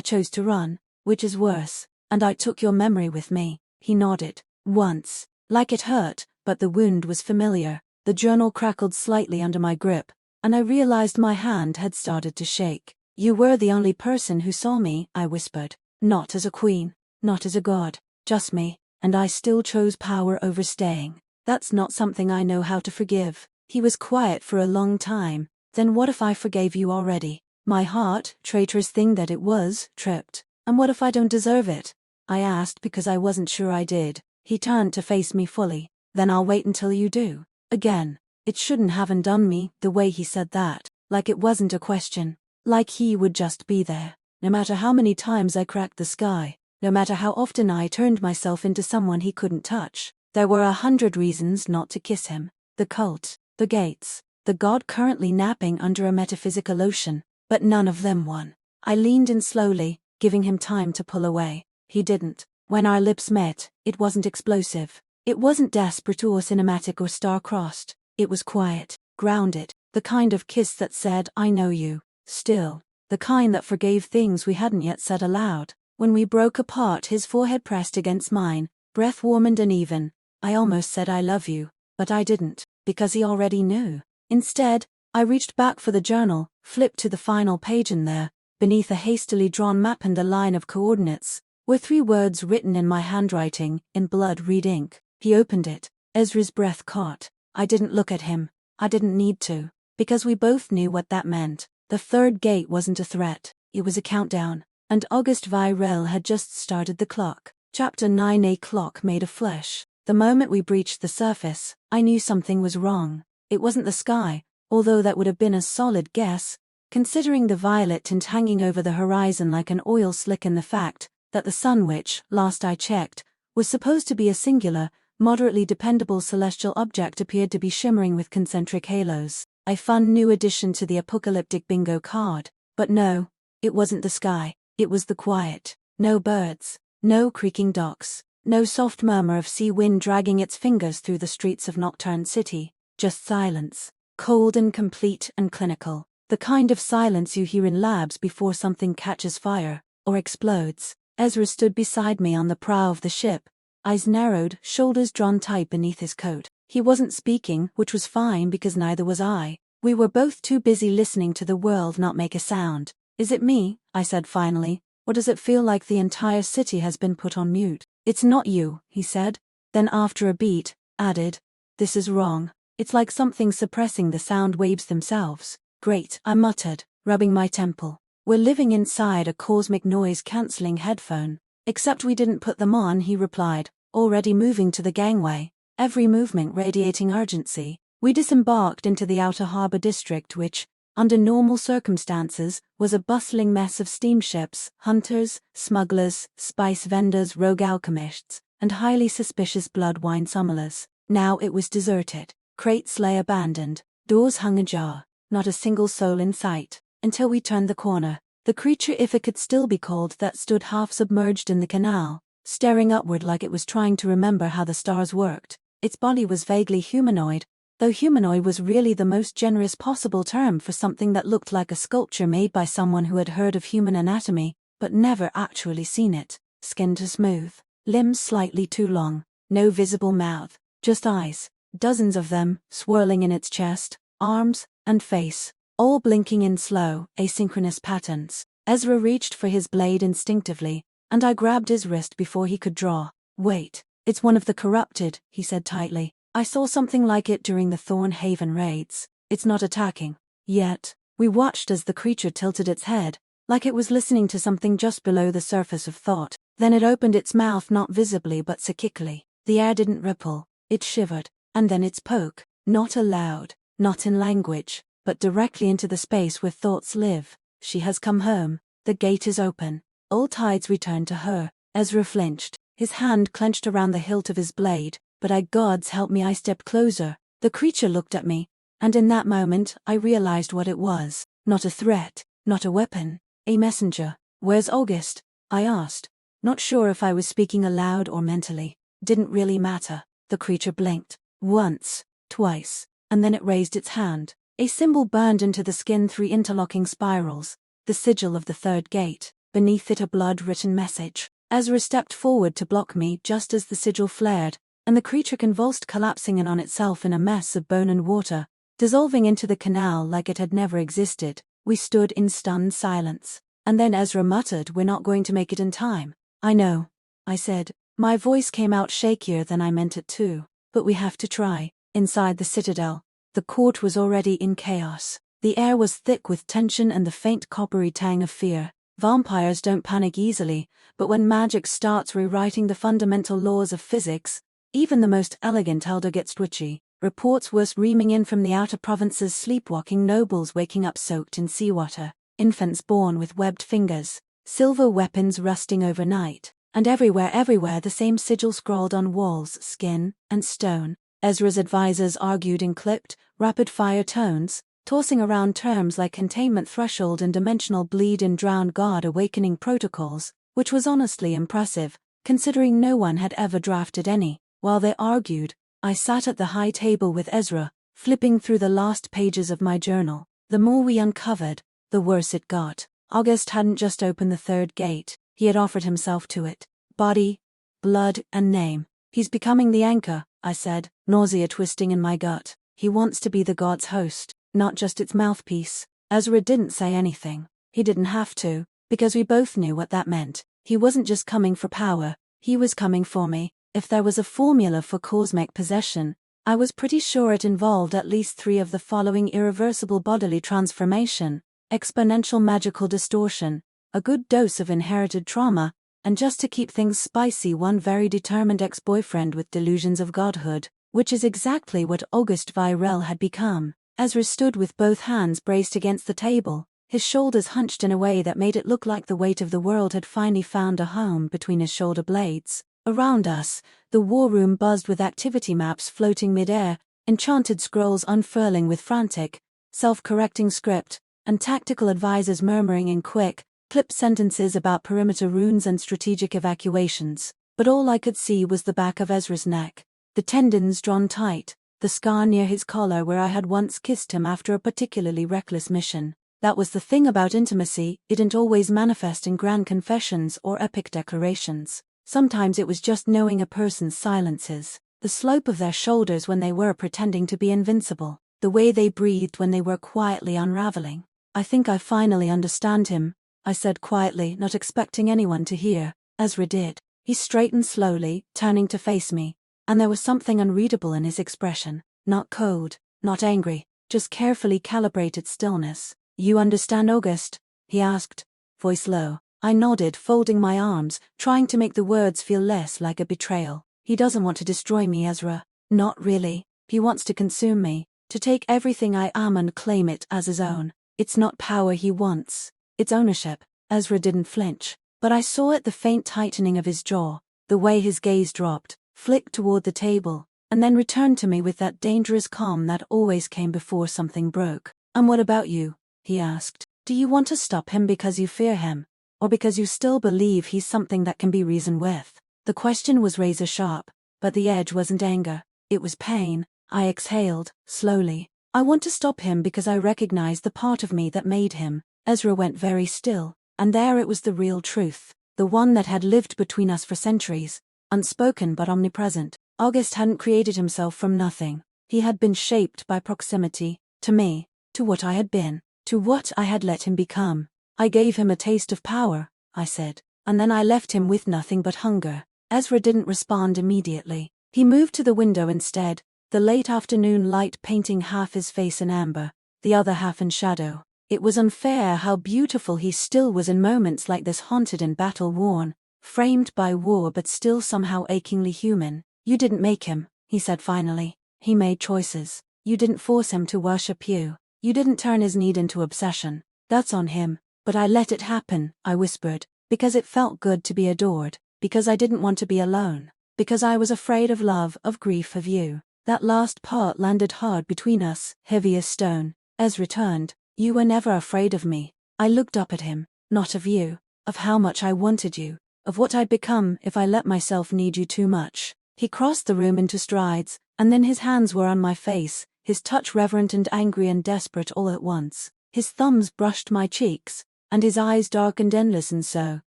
Speaker 1: chose to run, which is worse, and I took your memory with me. He nodded. Once. Like it hurt, but the wound was familiar. The journal crackled slightly under my grip, and I realized my hand had started to shake. You were the only person who saw me, I whispered. Not as a queen, not as a god, just me, and I still chose power over staying. That's not something I know how to forgive. He was quiet for a long time. Then what if I forgave you already? My heart, traitorous thing that it was, tripped. And what if I don't deserve it? I asked because I wasn't sure I did. He turned to face me fully. Then I'll wait until you do. Again. It shouldn't have undone me, the way he said that. Like it wasn't a question. Like he would just be there. No matter how many times I cracked the sky. No matter how often I turned myself into someone he couldn't touch. There were 100 reasons not to kiss him. The cult, the gates, the god currently napping under a metaphysical ocean, but none of them won. I leaned in slowly, giving him time to pull away. He didn't. When our lips met, it wasn't explosive. It wasn't desperate or cinematic or star-crossed. It was quiet, grounded, the kind of kiss that said, I know you, still. The kind that forgave things we hadn't yet said aloud. When we broke apart, his forehead pressed against mine, breath warm and uneven. I almost said I love you, but I didn't, because he already knew. Instead, I reached back for the journal, flipped to the final page, and there, beneath a hastily drawn map and a line of coordinates, were 3 words written in my handwriting, in blood-red ink. He opened it. Ezra's breath caught. I didn't look at him. I didn't need to, because we both knew what that meant. The third gate wasn't a threat. It was a countdown. And August Virel had just started the clock. Chapter 9. A clock made of flesh. The moment we breached the surface, I knew something was wrong. It wasn't the sky, although that would have been a solid guess, considering the violet tint hanging over the horizon like an oil slick, and the fact that the sun, which, last I checked, was supposed to be a singular, moderately dependable celestial object, appeared to be shimmering with concentric halos. A fun new addition to the apocalyptic bingo card. But no, it wasn't the sky. It was the quiet. No birds. No creaking docks. No soft murmur of sea wind dragging its fingers through the streets of Nocturne City. Just silence. Cold and complete and clinical. The kind of silence you hear in labs before something catches fire. or explodes. Ezra stood beside me on the prow of the ship, eyes narrowed, shoulders drawn tight beneath his coat. He wasn't speaking, which was fine because neither was I. We were both too busy listening to the world not make a sound. "Is it me?" I said finally. "Or does it feel like the entire city has been put on mute?" "It's not you," he said. Then after a beat, added, "This is wrong. It's like something suppressing the sound waves themselves." "Great," I muttered, rubbing my temple. "We're living inside a cosmic noise-cancelling headphone." "Except we didn't put them on," he replied, already moving to the gangway, every movement radiating urgency. We disembarked into the outer harbor district which, under normal circumstances, was a bustling mess of steamships, hunters, smugglers, spice vendors, rogue alchemists, and highly suspicious blood wine summoners. Now it was deserted. Crates lay abandoned, doors hung ajar, not a single soul in sight, until we turned the corner. The creature, if it could still be called that, stood half submerged in the canal, staring upward like it was trying to remember how the stars worked. Its body was vaguely humanoid, though humanoid was really the most generous possible term for something that looked like a sculpture made by someone who had heard of human anatomy, but never actually seen it. Skin too smooth, limbs slightly too long, no visible mouth, just eyes, dozens of them, swirling in its chest, arms, and face, all blinking in slow, asynchronous patterns. Ezra reached for his blade instinctively, and I grabbed his wrist before he could draw. "Wait, it's one of the corrupted," he said tightly. "I saw something like it during the Thorn Haven raids. It's not attacking yet." We watched as the creature tilted its head, like it was listening to something just below the surface of thought. Then it opened its mouth, not visibly but psychically. The air didn't ripple, it shivered, and then it spoke, not aloud, not in language, but directly into the space where thoughts live. "She has come home. The gate is open." All tides returned to her. Ezra flinched, his hand clenched around the hilt of his blade, but gods help me, I stepped closer. The creature looked at me, and in that moment I realized what it was. Not a threat, not a weapon, a messenger. "Where's August?" I asked, not sure if I was speaking aloud or mentally. Didn't really matter. The creature blinked, once, twice, and then it raised its hand. A symbol burned into the skin, 3 interlocking spirals, the sigil of the third gate. Beneath it a blood-written message. Ezra stepped forward to block me just as the sigil flared, and the creature convulsed, collapsing in on itself in a mess of bone and water, dissolving into the canal like it had never existed. We stood in stunned silence, and then Ezra muttered, "We're not going to make it in time." "I know," I said. My voice came out shakier than I meant it to. "But we have to try." Inside the citadel, the court was already in chaos. The air was thick with tension and the faint coppery tang of fear. Vampires don't panic easily, but when magic starts rewriting the fundamental laws of physics, even the most elegant elder gets twitchy. Reports were reaming in from the outer provinces, sleepwalking nobles waking up soaked in seawater, infants born with webbed fingers, silver weapons rusting overnight, and everywhere the same sigil scrawled on walls, skin and stone. Ezra's advisors argued in clipped, rapid-fire tones, tossing around terms like containment threshold and dimensional bleed and drowned guard awakening protocols, which was honestly impressive, considering no one had ever drafted any. While they argued, I sat at the high table with Ezra, flipping through the last pages of my journal. The more we uncovered, the worse it got. August hadn't just opened the third gate, he had offered himself to it. Body, blood, and name. "He's becoming the anchor," I said, nausea twisting in my gut. "He wants to be the god's host, not just its mouthpiece." Ezra didn't say anything. He didn't have to, because we both knew what that meant. He wasn't just coming for power, he was coming for me. If there was a formula for cosmic possession, I was pretty sure it involved at least 3 of the following: irreversible bodily transformation, exponential magical distortion, a good dose of inherited trauma, and just to keep things spicy, one very determined ex-boyfriend with delusions of godhood, which is exactly what Auguste Virel had become. Ezra stood with both hands braced against the table, his shoulders hunched in a way that made it look like the weight of the world had finally found a home between his shoulder blades. Around us, the war room buzzed with activity maps floating mid-air, enchanted scrolls unfurling with frantic, self-correcting script, and tactical advisors murmuring in quick, clipped sentences about perimeter runes and strategic evacuations. But all I could see was the back of Ezra's neck, the tendons drawn tight, the scar near his collar where I had once kissed him after a particularly reckless mission. That was the thing about intimacy, it didn't always manifest in grand confessions or epic declarations. Sometimes it was just knowing a person's silences, the slope of their shoulders when they were pretending to be invincible, the way they breathed when they were quietly unraveling. I think I finally understand him, I said quietly, not expecting anyone to hear. Ezra did. He straightened slowly, turning to face me, and there was something unreadable in his expression. Not cold, not angry, just carefully calibrated stillness. You understand, August? He asked, voice low. I nodded, folding my arms, trying to make the words feel less like a betrayal. He doesn't want to destroy me, Ezra. Not really. He wants to consume me, to take everything I am and claim it as his own. It's not power he wants. It's ownership. Ezra didn't flinch, but I saw it, the faint tightening of his jaw, the way his gaze dropped, flicked toward the table, and then returned to me with that dangerous calm that always came before something broke. And what about you? He asked. Do you want to stop him because you fear him, or because you still believe he's something that can be reasoned with? The question was razor sharp, but the edge wasn't anger, it was pain. I exhaled, slowly. I want to stop him because I recognize the part of me that made him. Ezra went very still, and there it was, the real truth, the one that had lived between us for centuries, unspoken but omnipresent. August hadn't created himself from nothing. He had been shaped by proximity, to me, to what I had been, to what I had let him become. I gave him a taste of power, I said, and then I left him with nothing but hunger. Ezra didn't respond immediately. He moved to the window instead, the late afternoon light painting half his face in amber, the other half in shadow. It was unfair how beautiful he still was in moments like this, haunted and battle-worn, framed by war but still somehow achingly human. You didn't make him, he said finally. He made choices. You didn't force him to worship you. You didn't turn his need into obsession. That's on him. But I let it happen, I whispered, because it felt good to be adored, because I didn't want to be alone, because I was afraid of love, of grief, of you. That last part landed hard between us, heavy as stone. Ezra turned. You were never afraid of me. I looked up at him. Not of you, of how much I wanted you, of what I'd become if I let myself need you too much. He crossed the room into strides, and then his hands were on my face, his touch reverent and angry and desperate all at once. His thumbs brushed my cheeks, and his eyes darkened endless and so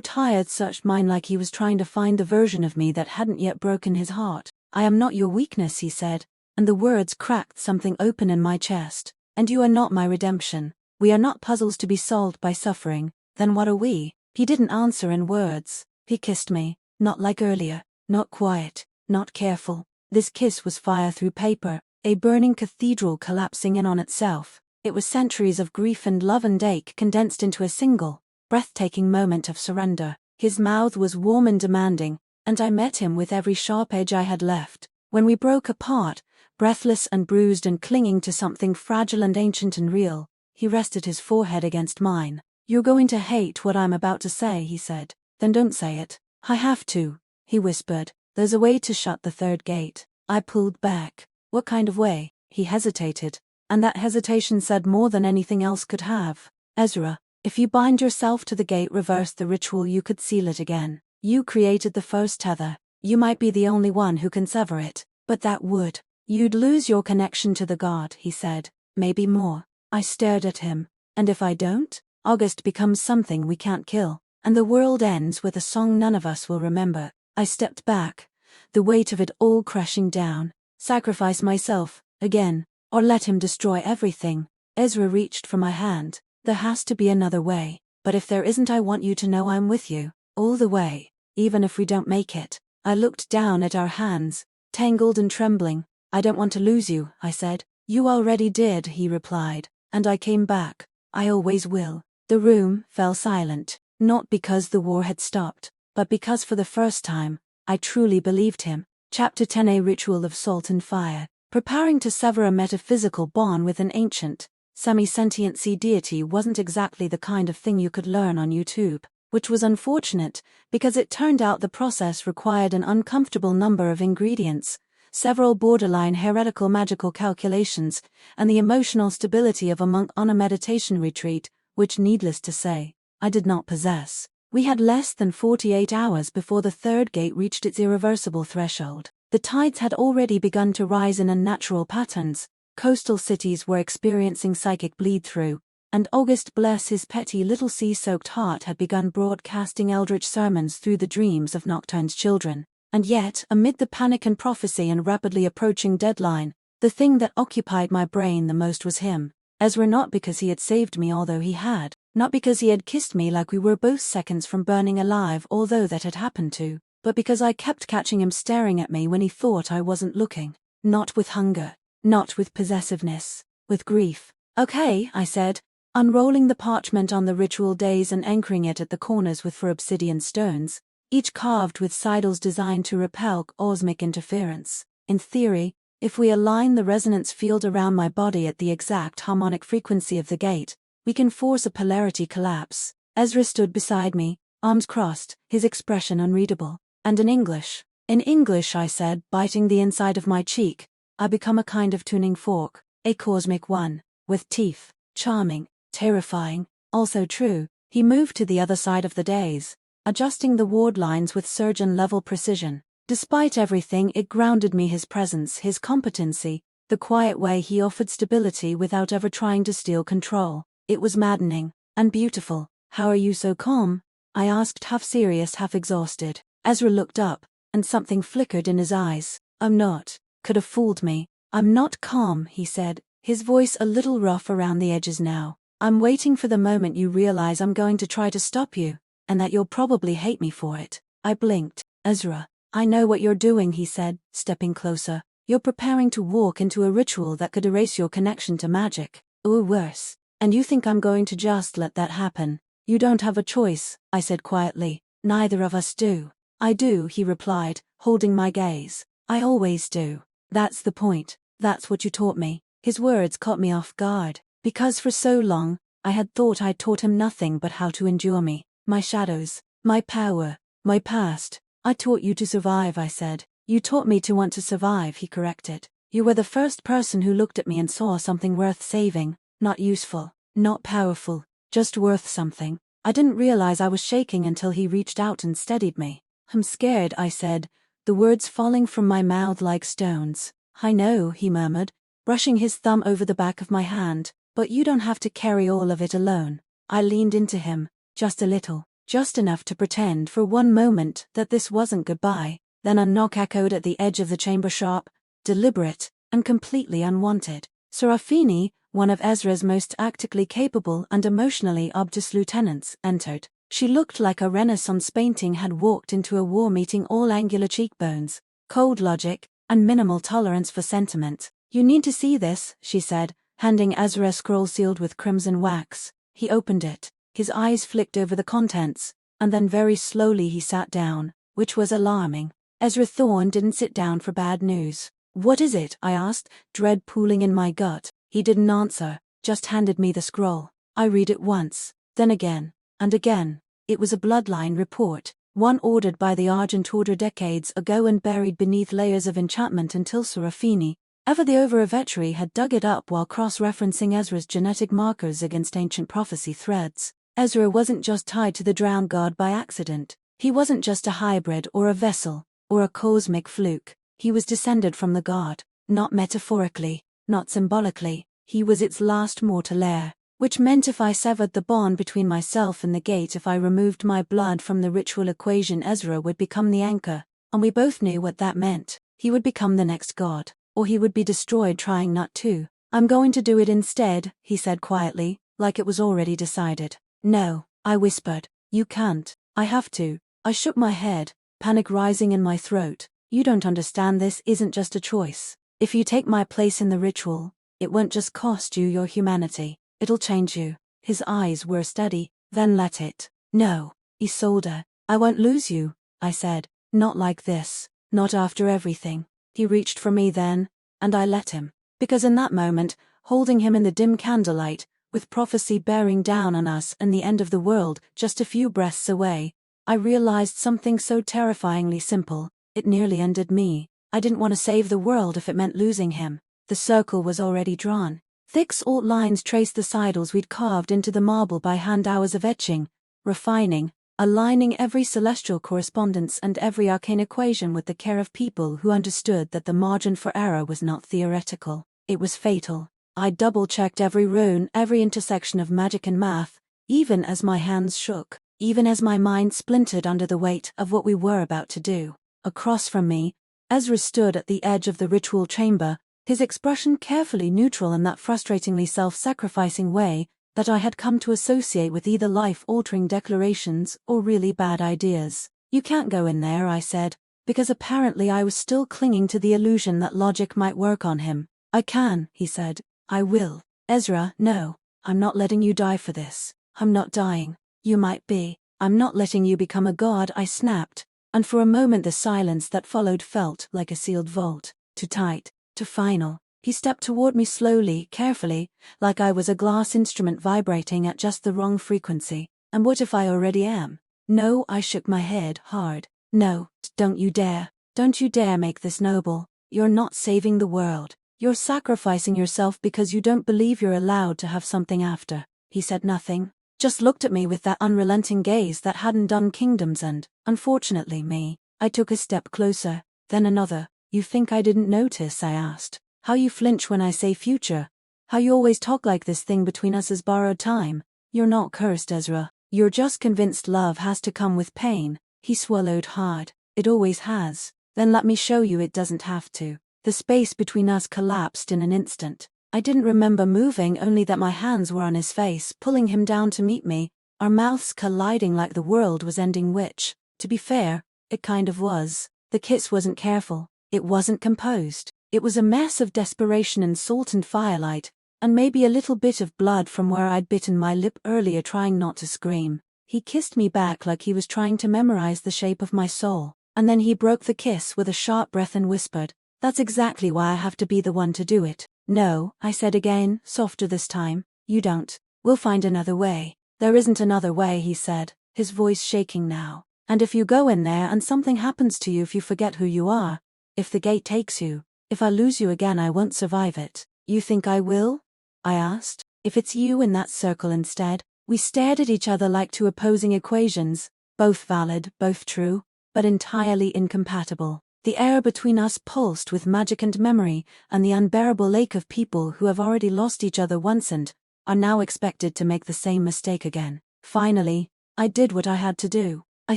Speaker 1: tired, searched mine like he was trying to find the version of me that hadn't yet broken his heart. I am not your weakness, he said, and the words cracked something open in my chest. And you are not my redemption. We are not puzzles to be solved by suffering. Then what are we? He didn't answer in words. He kissed me, not like earlier, not quiet, not careful. This kiss was fire through paper, a burning cathedral collapsing in on itself. It was centuries of grief and love and ache condensed into a single, breathtaking moment of surrender. His mouth was warm and demanding, and I met him with every sharp edge I had left. When we broke apart, breathless and bruised and clinging to something fragile and ancient and real, he rested his forehead against mine. You're going to hate what I'm about to say, he said. Then don't say it. I have to, he whispered. There's a way to shut the third gate. I pulled back. What kind of way? He hesitated, and that hesitation said more than anything else could have. Ezra, if you bind yourself to the gate, reverse the ritual, you could seal it again. You created the first tether. You might be the only one who can sever it, but that would. You'd lose your connection to the god, he said. Maybe more. I stared at him. And if I don't? August becomes something we can't kill, and the world ends with a song none of us will remember. I stepped back, the weight of it all crashing down. Sacrifice myself, again, or let him destroy everything. Ezra reached for my hand. There has to be another way, but if there isn't, I want you to know I'm with you, all the way, even if we don't make it. I looked down at our hands, tangled and trembling. I don't want to lose you, I said. You already did, he replied, and I came back. I always will. The room fell silent, not because the war had stopped, but because for the first time, I truly believed him. Chapter 10, A Ritual of Salt and Fire. Preparing to sever a metaphysical bond with an ancient, semi-sentient sea deity wasn't exactly the kind of thing you could learn on YouTube, which was unfortunate, because it turned out the process required an uncomfortable number of ingredients, several borderline heretical magical calculations, and the emotional stability of a monk on a meditation retreat, which, needless to say, I did not possess. We had less than 48 hours before the third gate reached its irreversible threshold. The tides had already begun to rise in unnatural patterns. Coastal cities were experiencing psychic bleed-through, and August, bless his petty little sea-soaked heart, had begun broadcasting eldritch sermons through the dreams of Nocturne's children. And yet, amid the panic and prophecy and rapidly approaching deadline, the thing that occupied my brain the most was him. Ezra, not because he had saved me, although he had, not because he had kissed me like we were both seconds from burning alive, although that had happened too, but because I kept catching him staring at me when he thought I wasn't looking. Not with hunger, not with possessiveness, with grief. "Okay," I said, unrolling the parchment on the ritual days and anchoring it at the corners with 4 obsidian stones, each carved with sidles designed to repel cosmic interference. "In theory, if we align the resonance field around my body at the exact harmonic frequency of the gate, we can force a polarity collapse." Ezra stood beside me, arms crossed, his expression unreadable. "And in English?" "In English," I said, biting the inside of my cheek, "I become a kind of tuning fork, a cosmic one, with teeth. Charming, terrifying, also true." He moved to the other side of the dais, adjusting the ward lines with surgeon-level precision. Despite everything, it grounded me, his presence, his competency, the quiet way he offered stability without ever trying to steal control. It was maddening, and beautiful. "How are you so calm?" I asked, half serious, half exhausted. Ezra looked up, and something flickered in his eyes. "I'm not." Could have fooled me. "I'm not calm," he said, his voice a little rough around the edges now. "I'm waiting for the moment you realize I'm going to try to stop you, and that you'll probably hate me for it." I blinked. "Ezra, I know what you're doing," he said, stepping closer. "You're preparing to walk into a ritual that could erase your connection to magic, or worse. And you think I'm going to just let that happen? You don't have a choice," I said quietly. "Neither of us do." "I do," he replied, holding my gaze. "I always do. That's the point. That's what you taught me." His words caught me off guard, because for so long, I had thought I'd taught him nothing but how to endure me, my shadows, my power, my past. "I taught you to survive," I said. "You taught me to want to survive," he corrected. "You were the first person who looked at me and saw something worth saving, not useful, not powerful, just worth something." I didn't realize I was shaking until he reached out and steadied me. "I'm scared," I said, the words falling from my mouth like stones. "I know," he murmured, brushing his thumb over the back of my hand, "but you don't have to carry all of it alone." I leaned into him, just a little, just enough to pretend for one moment that this wasn't goodbye. Then a knock echoed at the edge of the chamber, sharp, deliberate, and completely unwanted. Serafini, one of Ezra's most tactically capable and emotionally obtuse lieutenants, entered. She looked like a Renaissance painting had walked into a war meeting, all angular cheekbones, cold logic, and minimal tolerance for sentiment. "You need to see this," she said, handing Ezra a scroll sealed with crimson wax. He opened it, his eyes flicked over the contents, and then very slowly he sat down, which was alarming. Ezra Thorne didn't sit down for bad news. "What is it?" I asked, dread pooling in my gut. He didn't answer, just handed me the scroll. I read it once, then again, and again. It was a bloodline report, one ordered by the Argent Order decades ago and buried beneath layers of enchantment until Serafini, ever the Overvetri, had dug it up while cross-referencing Ezra's genetic markers against ancient prophecy threads. Ezra wasn't just tied to the drowned god by accident. He wasn't just a hybrid or a vessel, or a cosmic fluke. He was descended from the god, not metaphorically, not symbolically. He was its last mortal heir, which meant if I severed the bond between myself and the gate, if I removed my blood from the ritual equation, Ezra would become the anchor, and we both knew what that meant. He would become the next god, or he would be destroyed trying not to. "I'm going to do it instead," he said quietly, like it was already decided. "No," I whispered. "You can't." "I have to." I shook my head, panic rising in my throat. "You don't understand. This isn't just a choice. If you take my place in the ritual, it won't just cost you your humanity. It'll change you." His eyes were steady. "Then let it." "No, Isolde, I won't lose you," I said. "Not like this. Not after everything." He reached for me then, and I let him. Because in that moment, holding him in the dim candlelight, with prophecy bearing down on us and the end of the world just a few breaths away, I realized something so terrifyingly simple, it nearly ended me. I didn't want to save the world if it meant losing him. The circle was already drawn. Thick salt lines traced the sidles we'd carved into the marble by hand, hours of etching, refining, aligning every celestial correspondence and every arcane equation with the care of people who understood that the margin for error was not theoretical. It was fatal. I double-checked every rune, every intersection of magic and math, even as my hands shook, even as my mind splintered under the weight of what we were about to do. Across from me, Ezra stood at the edge of the ritual chamber, his expression carefully neutral in that frustratingly self-sacrificing way that I had come to associate with either life-altering declarations or really bad ideas. "You can't go in there," I said, because apparently I was still clinging to the illusion that logic might work on him. "I can," he said. "I will." "Ezra, no. I'm not letting you die for this. I'm not dying. You might be. I'm not letting you become a god," I snapped, and for a moment the silence that followed felt like a sealed vault. Too tight, too final. He stepped toward me slowly, carefully, like I was a glass instrument vibrating at just the wrong frequency. "And what if I already am?" "No," I shook my head hard. "No, don't you dare. Don't you dare make this noble. You're not saving the world. You're sacrificing yourself because you don't believe you're allowed to have something after." He said nothing, just looked at me with that unrelenting gaze that hadn't done kingdoms and, unfortunately, me. I took a step closer, then another. "You think I didn't notice?" I asked. "How you flinch when I say future? How you always talk like this thing between us is borrowed time? You're not cursed, Ezra. You're just convinced love has to come with pain." He swallowed hard. "It always has." "Then let me show you it doesn't have to." The space between us collapsed in an instant. I didn't remember moving, only that my hands were on his face, pulling him down to meet me, our mouths colliding like the world was ending, which, to be fair, it kind of was. The kiss wasn't careful. It wasn't composed. It was a mess of desperation and salt and firelight, and maybe a little bit of blood from where I'd bitten my lip earlier trying not to scream. He kissed me back like he was trying to memorize the shape of my soul, and then he broke the kiss with a sharp breath and whispered, "That's exactly why I have to be the one to do it." "No," I said again, softer this time. "You don't. We'll find another way." "There isn't another way," he said, his voice shaking now. "And if you go in there and something happens to you, if you forget who you are, if the gate takes you, if I lose you again, I won't survive it." "You think I will?" I asked. "If it's you in that circle instead?" We stared at each other like two opposing equations, both valid, both true, but entirely incompatible. The air between us pulsed with magic and memory, and the unbearable lake of people who have already lost each other once and are now expected to make the same mistake again. Finally, I did what I had to do. I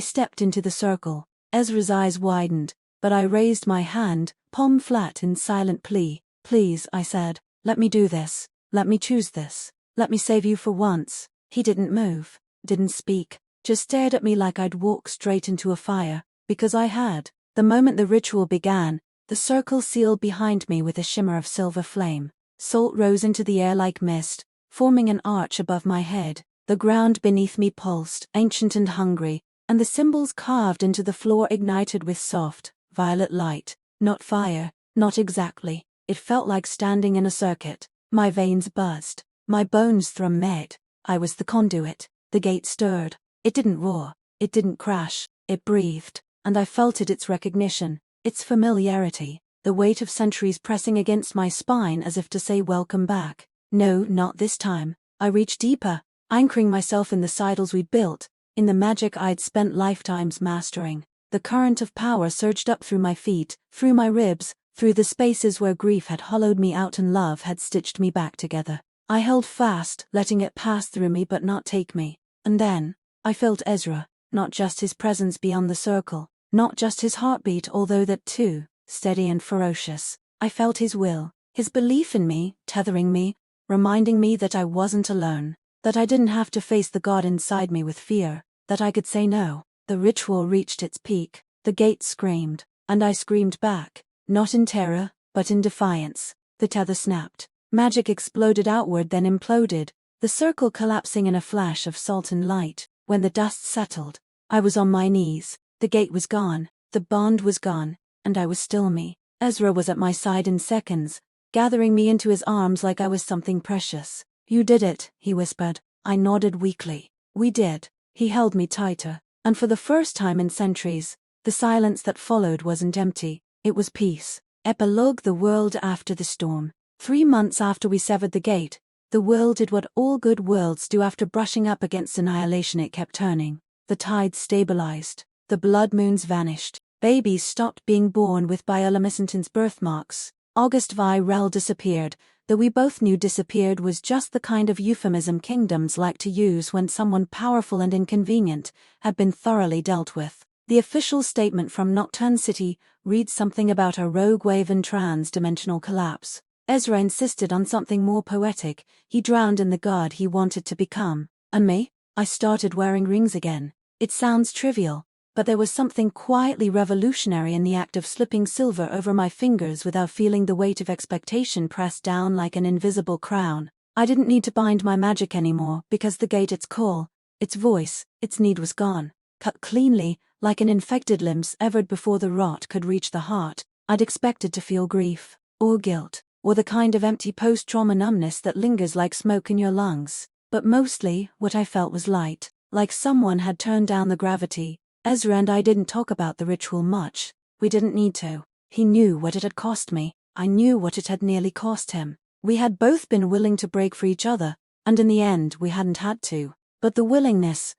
Speaker 1: stepped into the circle. Ezra's eyes widened, but I raised my hand, palm flat in silent plea. "Please," I said, "let me do this. Let me choose this. Let me save you for once." He didn't move, didn't speak, just stared at me like I'd walked straight into a fire, because I had. The moment the ritual began, the circle sealed behind me with a shimmer of silver flame. Salt rose into the air like mist, forming an arch above my head. The ground beneath me pulsed, ancient and hungry, and the symbols carved into the floor ignited with soft, violet light. Not fire, not exactly. It felt like standing in a circuit. My veins buzzed. My bones thrummed. I was the conduit. The gate stirred. It didn't roar. It didn't crash. It breathed. And I felt its recognition, its familiarity, the weight of centuries pressing against my spine as if to say welcome back. No, not this time. I reached deeper, anchoring myself in the sidles we'd built, in the magic I'd spent lifetimes mastering. The current of power surged up through my feet, through my ribs, through the spaces where grief had hollowed me out and love had stitched me back together. I held fast, letting it pass through me but not take me. And then, I felt Ezra, not just his presence beyond the circle, not just his heartbeat, although that too, steady and ferocious. I felt his will, his belief in me, tethering me, reminding me that I wasn't alone, that I didn't have to face the god inside me with fear, that I could say no. The ritual reached its peak, the gate screamed, and I screamed back, not in terror, but in defiance. The tether snapped. Magic exploded outward, then imploded, the circle collapsing in a flash of salt and light. When the dust settled, I was on my knees. The gate was gone, the bond was gone, and I was still me. Ezra was at my side in seconds, gathering me into his arms like I was something precious. "You did it," he whispered. I nodded weakly. "We did." He held me tighter, and for the first time in centuries, the silence that followed wasn't empty, it was peace. Epilogue: the world after the storm. 3 months after we severed the gate, the world did what all good worlds do after brushing up against annihilation. It kept turning. The tides stabilized. The blood moons vanished. Babies stopped being born with bioluminescence birthmarks. August Virel disappeared. that we both knew disappeared was just the kind of euphemism kingdoms like to use when someone powerful and inconvenient had been thoroughly dealt with. The official statement from Nocturne City reads something about a rogue wave and trans-dimensional collapse. Ezra insisted on something more poetic. He drowned in the god he wanted to become. And me? I started wearing rings again. It sounds trivial, but there was something quietly revolutionary in the act of slipping silver over my fingers without feeling the weight of expectation pressed down like an invisible crown. I didn't need to bind my magic anymore because the gate, its call, its voice, its need was gone. Cut cleanly, like an infected limb severed before the rot could reach the heart. I'd expected to feel grief, or guilt, or the kind of empty post-trauma numbness that lingers like smoke in your lungs. But mostly, what I felt was light, like someone had turned down the gravity. Ezra and I didn't talk about the ritual much. We didn't need to. He knew what it had cost me. I knew what it had nearly cost him. We had both been willing to break for each other, and in the end we hadn't had to. But the willingness,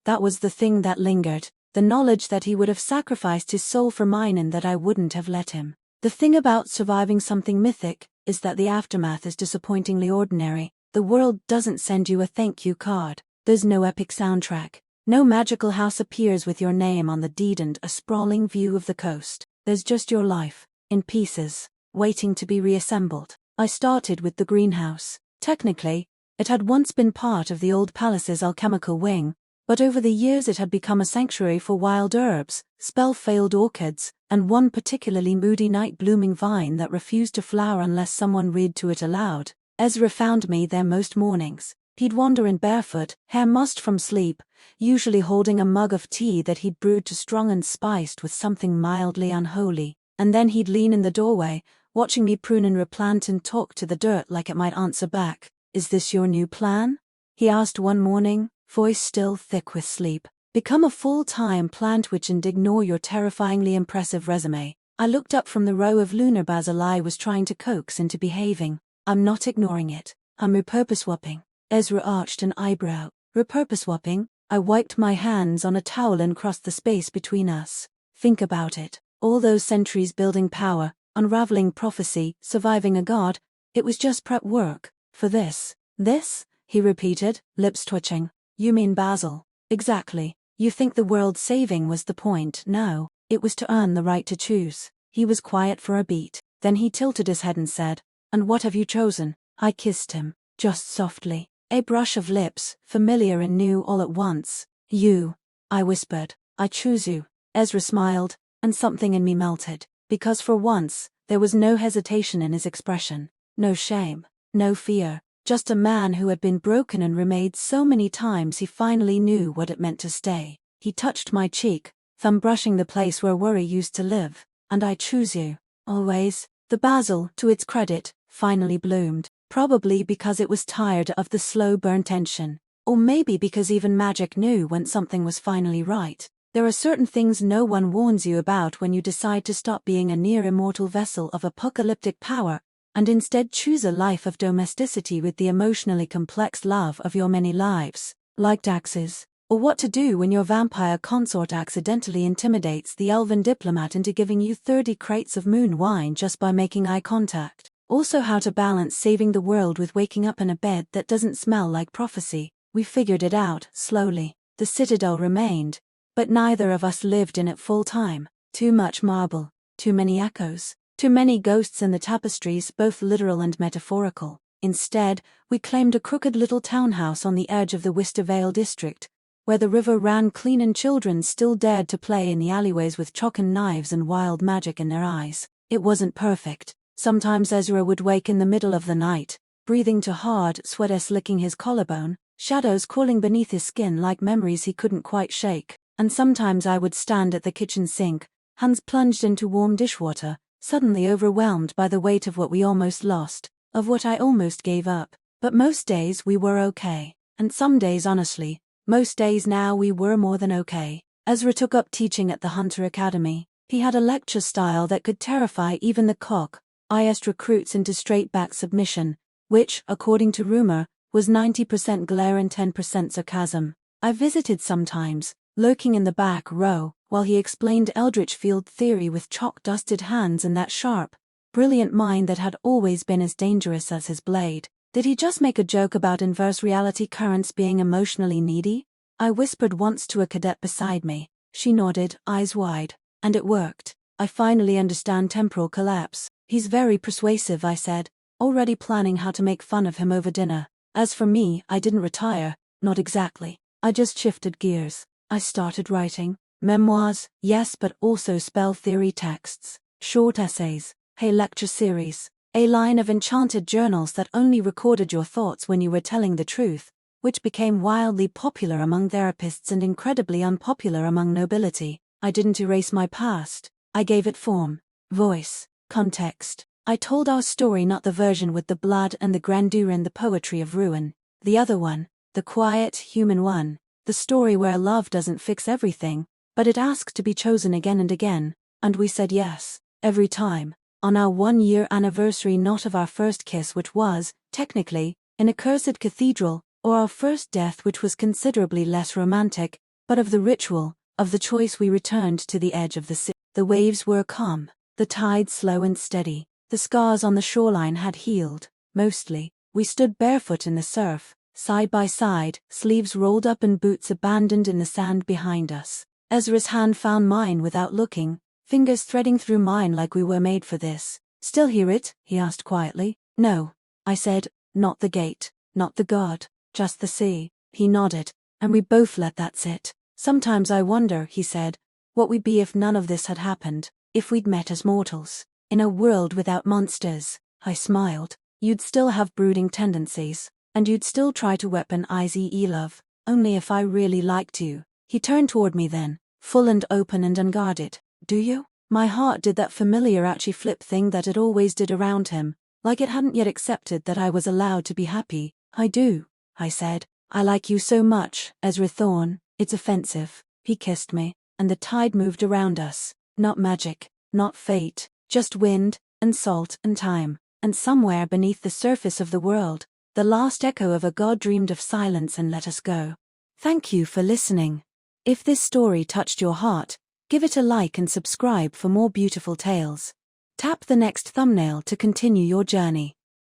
Speaker 1: that was the thing that lingered. The knowledge that he would have sacrificed his soul for mine and that I wouldn't have let him. The thing about surviving something mythic is that the aftermath is disappointingly ordinary. The world doesn't send you a thank you card. There's no epic soundtrack. No magical house appears with your name on the deed and a sprawling view of the coast. There's just your life, in pieces, waiting to be reassembled. I started with the greenhouse. Technically, it had once been part of the old palace's alchemical wing, but over the years it had become a sanctuary for wild herbs, spell-failed orchids, and one particularly moody night-blooming vine that refused to flower unless someone read to it aloud. Ezra found me there most mornings. He'd wander in barefoot, hair mussed from sleep, usually holding a mug of tea that he'd brewed to strong and spiced with something mildly unholy, and then he'd lean in the doorway, watching me prune and replant and talk to the dirt like it might answer back. "Is this your new plan?" he asked one morning, voice still thick with sleep. "Become a full-time plant witch and ignore your terrifyingly impressive resume." I looked up from the row of lunar basil I was trying to coax into behaving. "I'm not ignoring it. I'm repurpose-swapping." Ezra arched an eyebrow. "Repurpose-swapping?" I wiped my hands on a towel and crossed the space between us. "Think about it. All those centuries building power, unraveling prophecy, surviving a god, it was just prep work for this." "This?" he repeated, lips twitching. "You mean Basil?" "Exactly. You think the world saving was the point? No, it was to earn the right to choose." He was quiet for a beat. Then he tilted his head and said, "And what have you chosen?" I kissed him, just softly. A brush of lips, familiar and new all at once. "You," I whispered. "I choose you." Ezra smiled, and something in me melted, because for once, there was no hesitation in his expression. No shame, no fear. Just a man who had been broken and remade so many times he finally knew what it meant to stay. He touched my cheek, thumb brushing the place where worry used to live. "And I choose you. Always." The basil, to its credit, finally bloomed. Probably because it was tired of the slow burn tension. Or maybe because even magic knew when something was finally right. There are certain things no one warns you about when you decide to stop being a near-immortal vessel of apocalyptic power, and instead choose a life of domesticity with the emotionally complex love of your many lives, like taxes. Or what to do when your vampire consort accidentally intimidates the elven diplomat into giving you 30 crates of moon wine just by making eye contact. Also how to balance saving the world with waking up in a bed that doesn't smell like prophecy. We figured it out, slowly. The citadel remained, but neither of us lived in it full time. Too much marble, too many echoes, too many ghosts in the tapestries, both literal and metaphorical. Instead, we claimed a crooked little townhouse on the edge of the Wistervale district, where the river ran clean and children still dared to play in the alleyways with chalk and knives and wild magic in their eyes. It wasn't perfect. Sometimes Ezra would wake in the middle of the night, breathing too hard, sweat licking his collarbone, shadows crawling beneath his skin like memories he couldn't quite shake. And sometimes I would stand at the kitchen sink, hands plunged into warm dishwater, suddenly overwhelmed by the weight of what we almost lost, of what I almost gave up. But most days we were okay. And some days, honestly, most days now we were more than okay. Ezra took up teaching at the Hunter Academy. He had a lecture style that could terrify even the cock-eyed recruits into straight-back submission, which, according to rumor, was 90% glare and 10% sarcasm. I visited sometimes, lurking in the back row, while he explained eldritch field theory with chalk-dusted hands and that sharp, brilliant mind that had always been as dangerous as his blade. Did he just make a joke about inverse reality currents being emotionally needy? I whispered once to a cadet beside me. She nodded, eyes wide. And it worked. I finally understand temporal collapse. He's very persuasive, I said, already planning how to make fun of him over dinner. As for me, I didn't retire, not exactly. I just shifted gears. I started writing. Memoirs, yes, but also spell theory texts, short essays, a lecture series, a line of enchanted journals that only recorded your thoughts when you were telling the truth, which became wildly popular among therapists and incredibly unpopular among nobility. I didn't erase my past. I gave it form, voice, context. I told our story, not the version with the blood and the grandeur and the poetry of ruin. The other one, the quiet, human one, the story where love doesn't fix everything, but it asks to be chosen again and again, and we said yes, every time. On our 1-year anniversary, not of our first kiss, which was, technically, in a cursed cathedral, or our first death, which was considerably less romantic, but of the ritual, of the choice, we returned to the edge of the sea. The waves were calm, the tide slow and steady. The scars on the shoreline had healed, mostly. We stood barefoot in the surf, side by side, sleeves rolled up and boots abandoned in the sand behind us. Ezra's hand found mine without looking, fingers threading through mine like we were made for this. Still hear it? He asked quietly. No, I said, not the gate, not the god, just the sea. He nodded, and we both let that sit. Sometimes I wonder, he said, what we'd be if none of this had happened, if we'd met as mortals. In a world without monsters. I smiled. You'd still have brooding tendencies, and you'd still try to weaponize love, only if I really liked you. He turned toward me then, full and open and unguarded. Do you? My heart did that familiar ouchy flip thing that it always did around him, like it hadn't yet accepted that I was allowed to be happy. I do, I said. I like you so much, Ezra Thorne, it's offensive. He kissed me, and the tide moved around us. Not magic, not fate. Just wind, and salt, and time, and somewhere beneath the surface of the world, the last echo of a god dreamed of silence and let us go. Thank you for listening. If this story touched your heart, give it a like and subscribe for more beautiful tales. Tap the next thumbnail to continue your journey.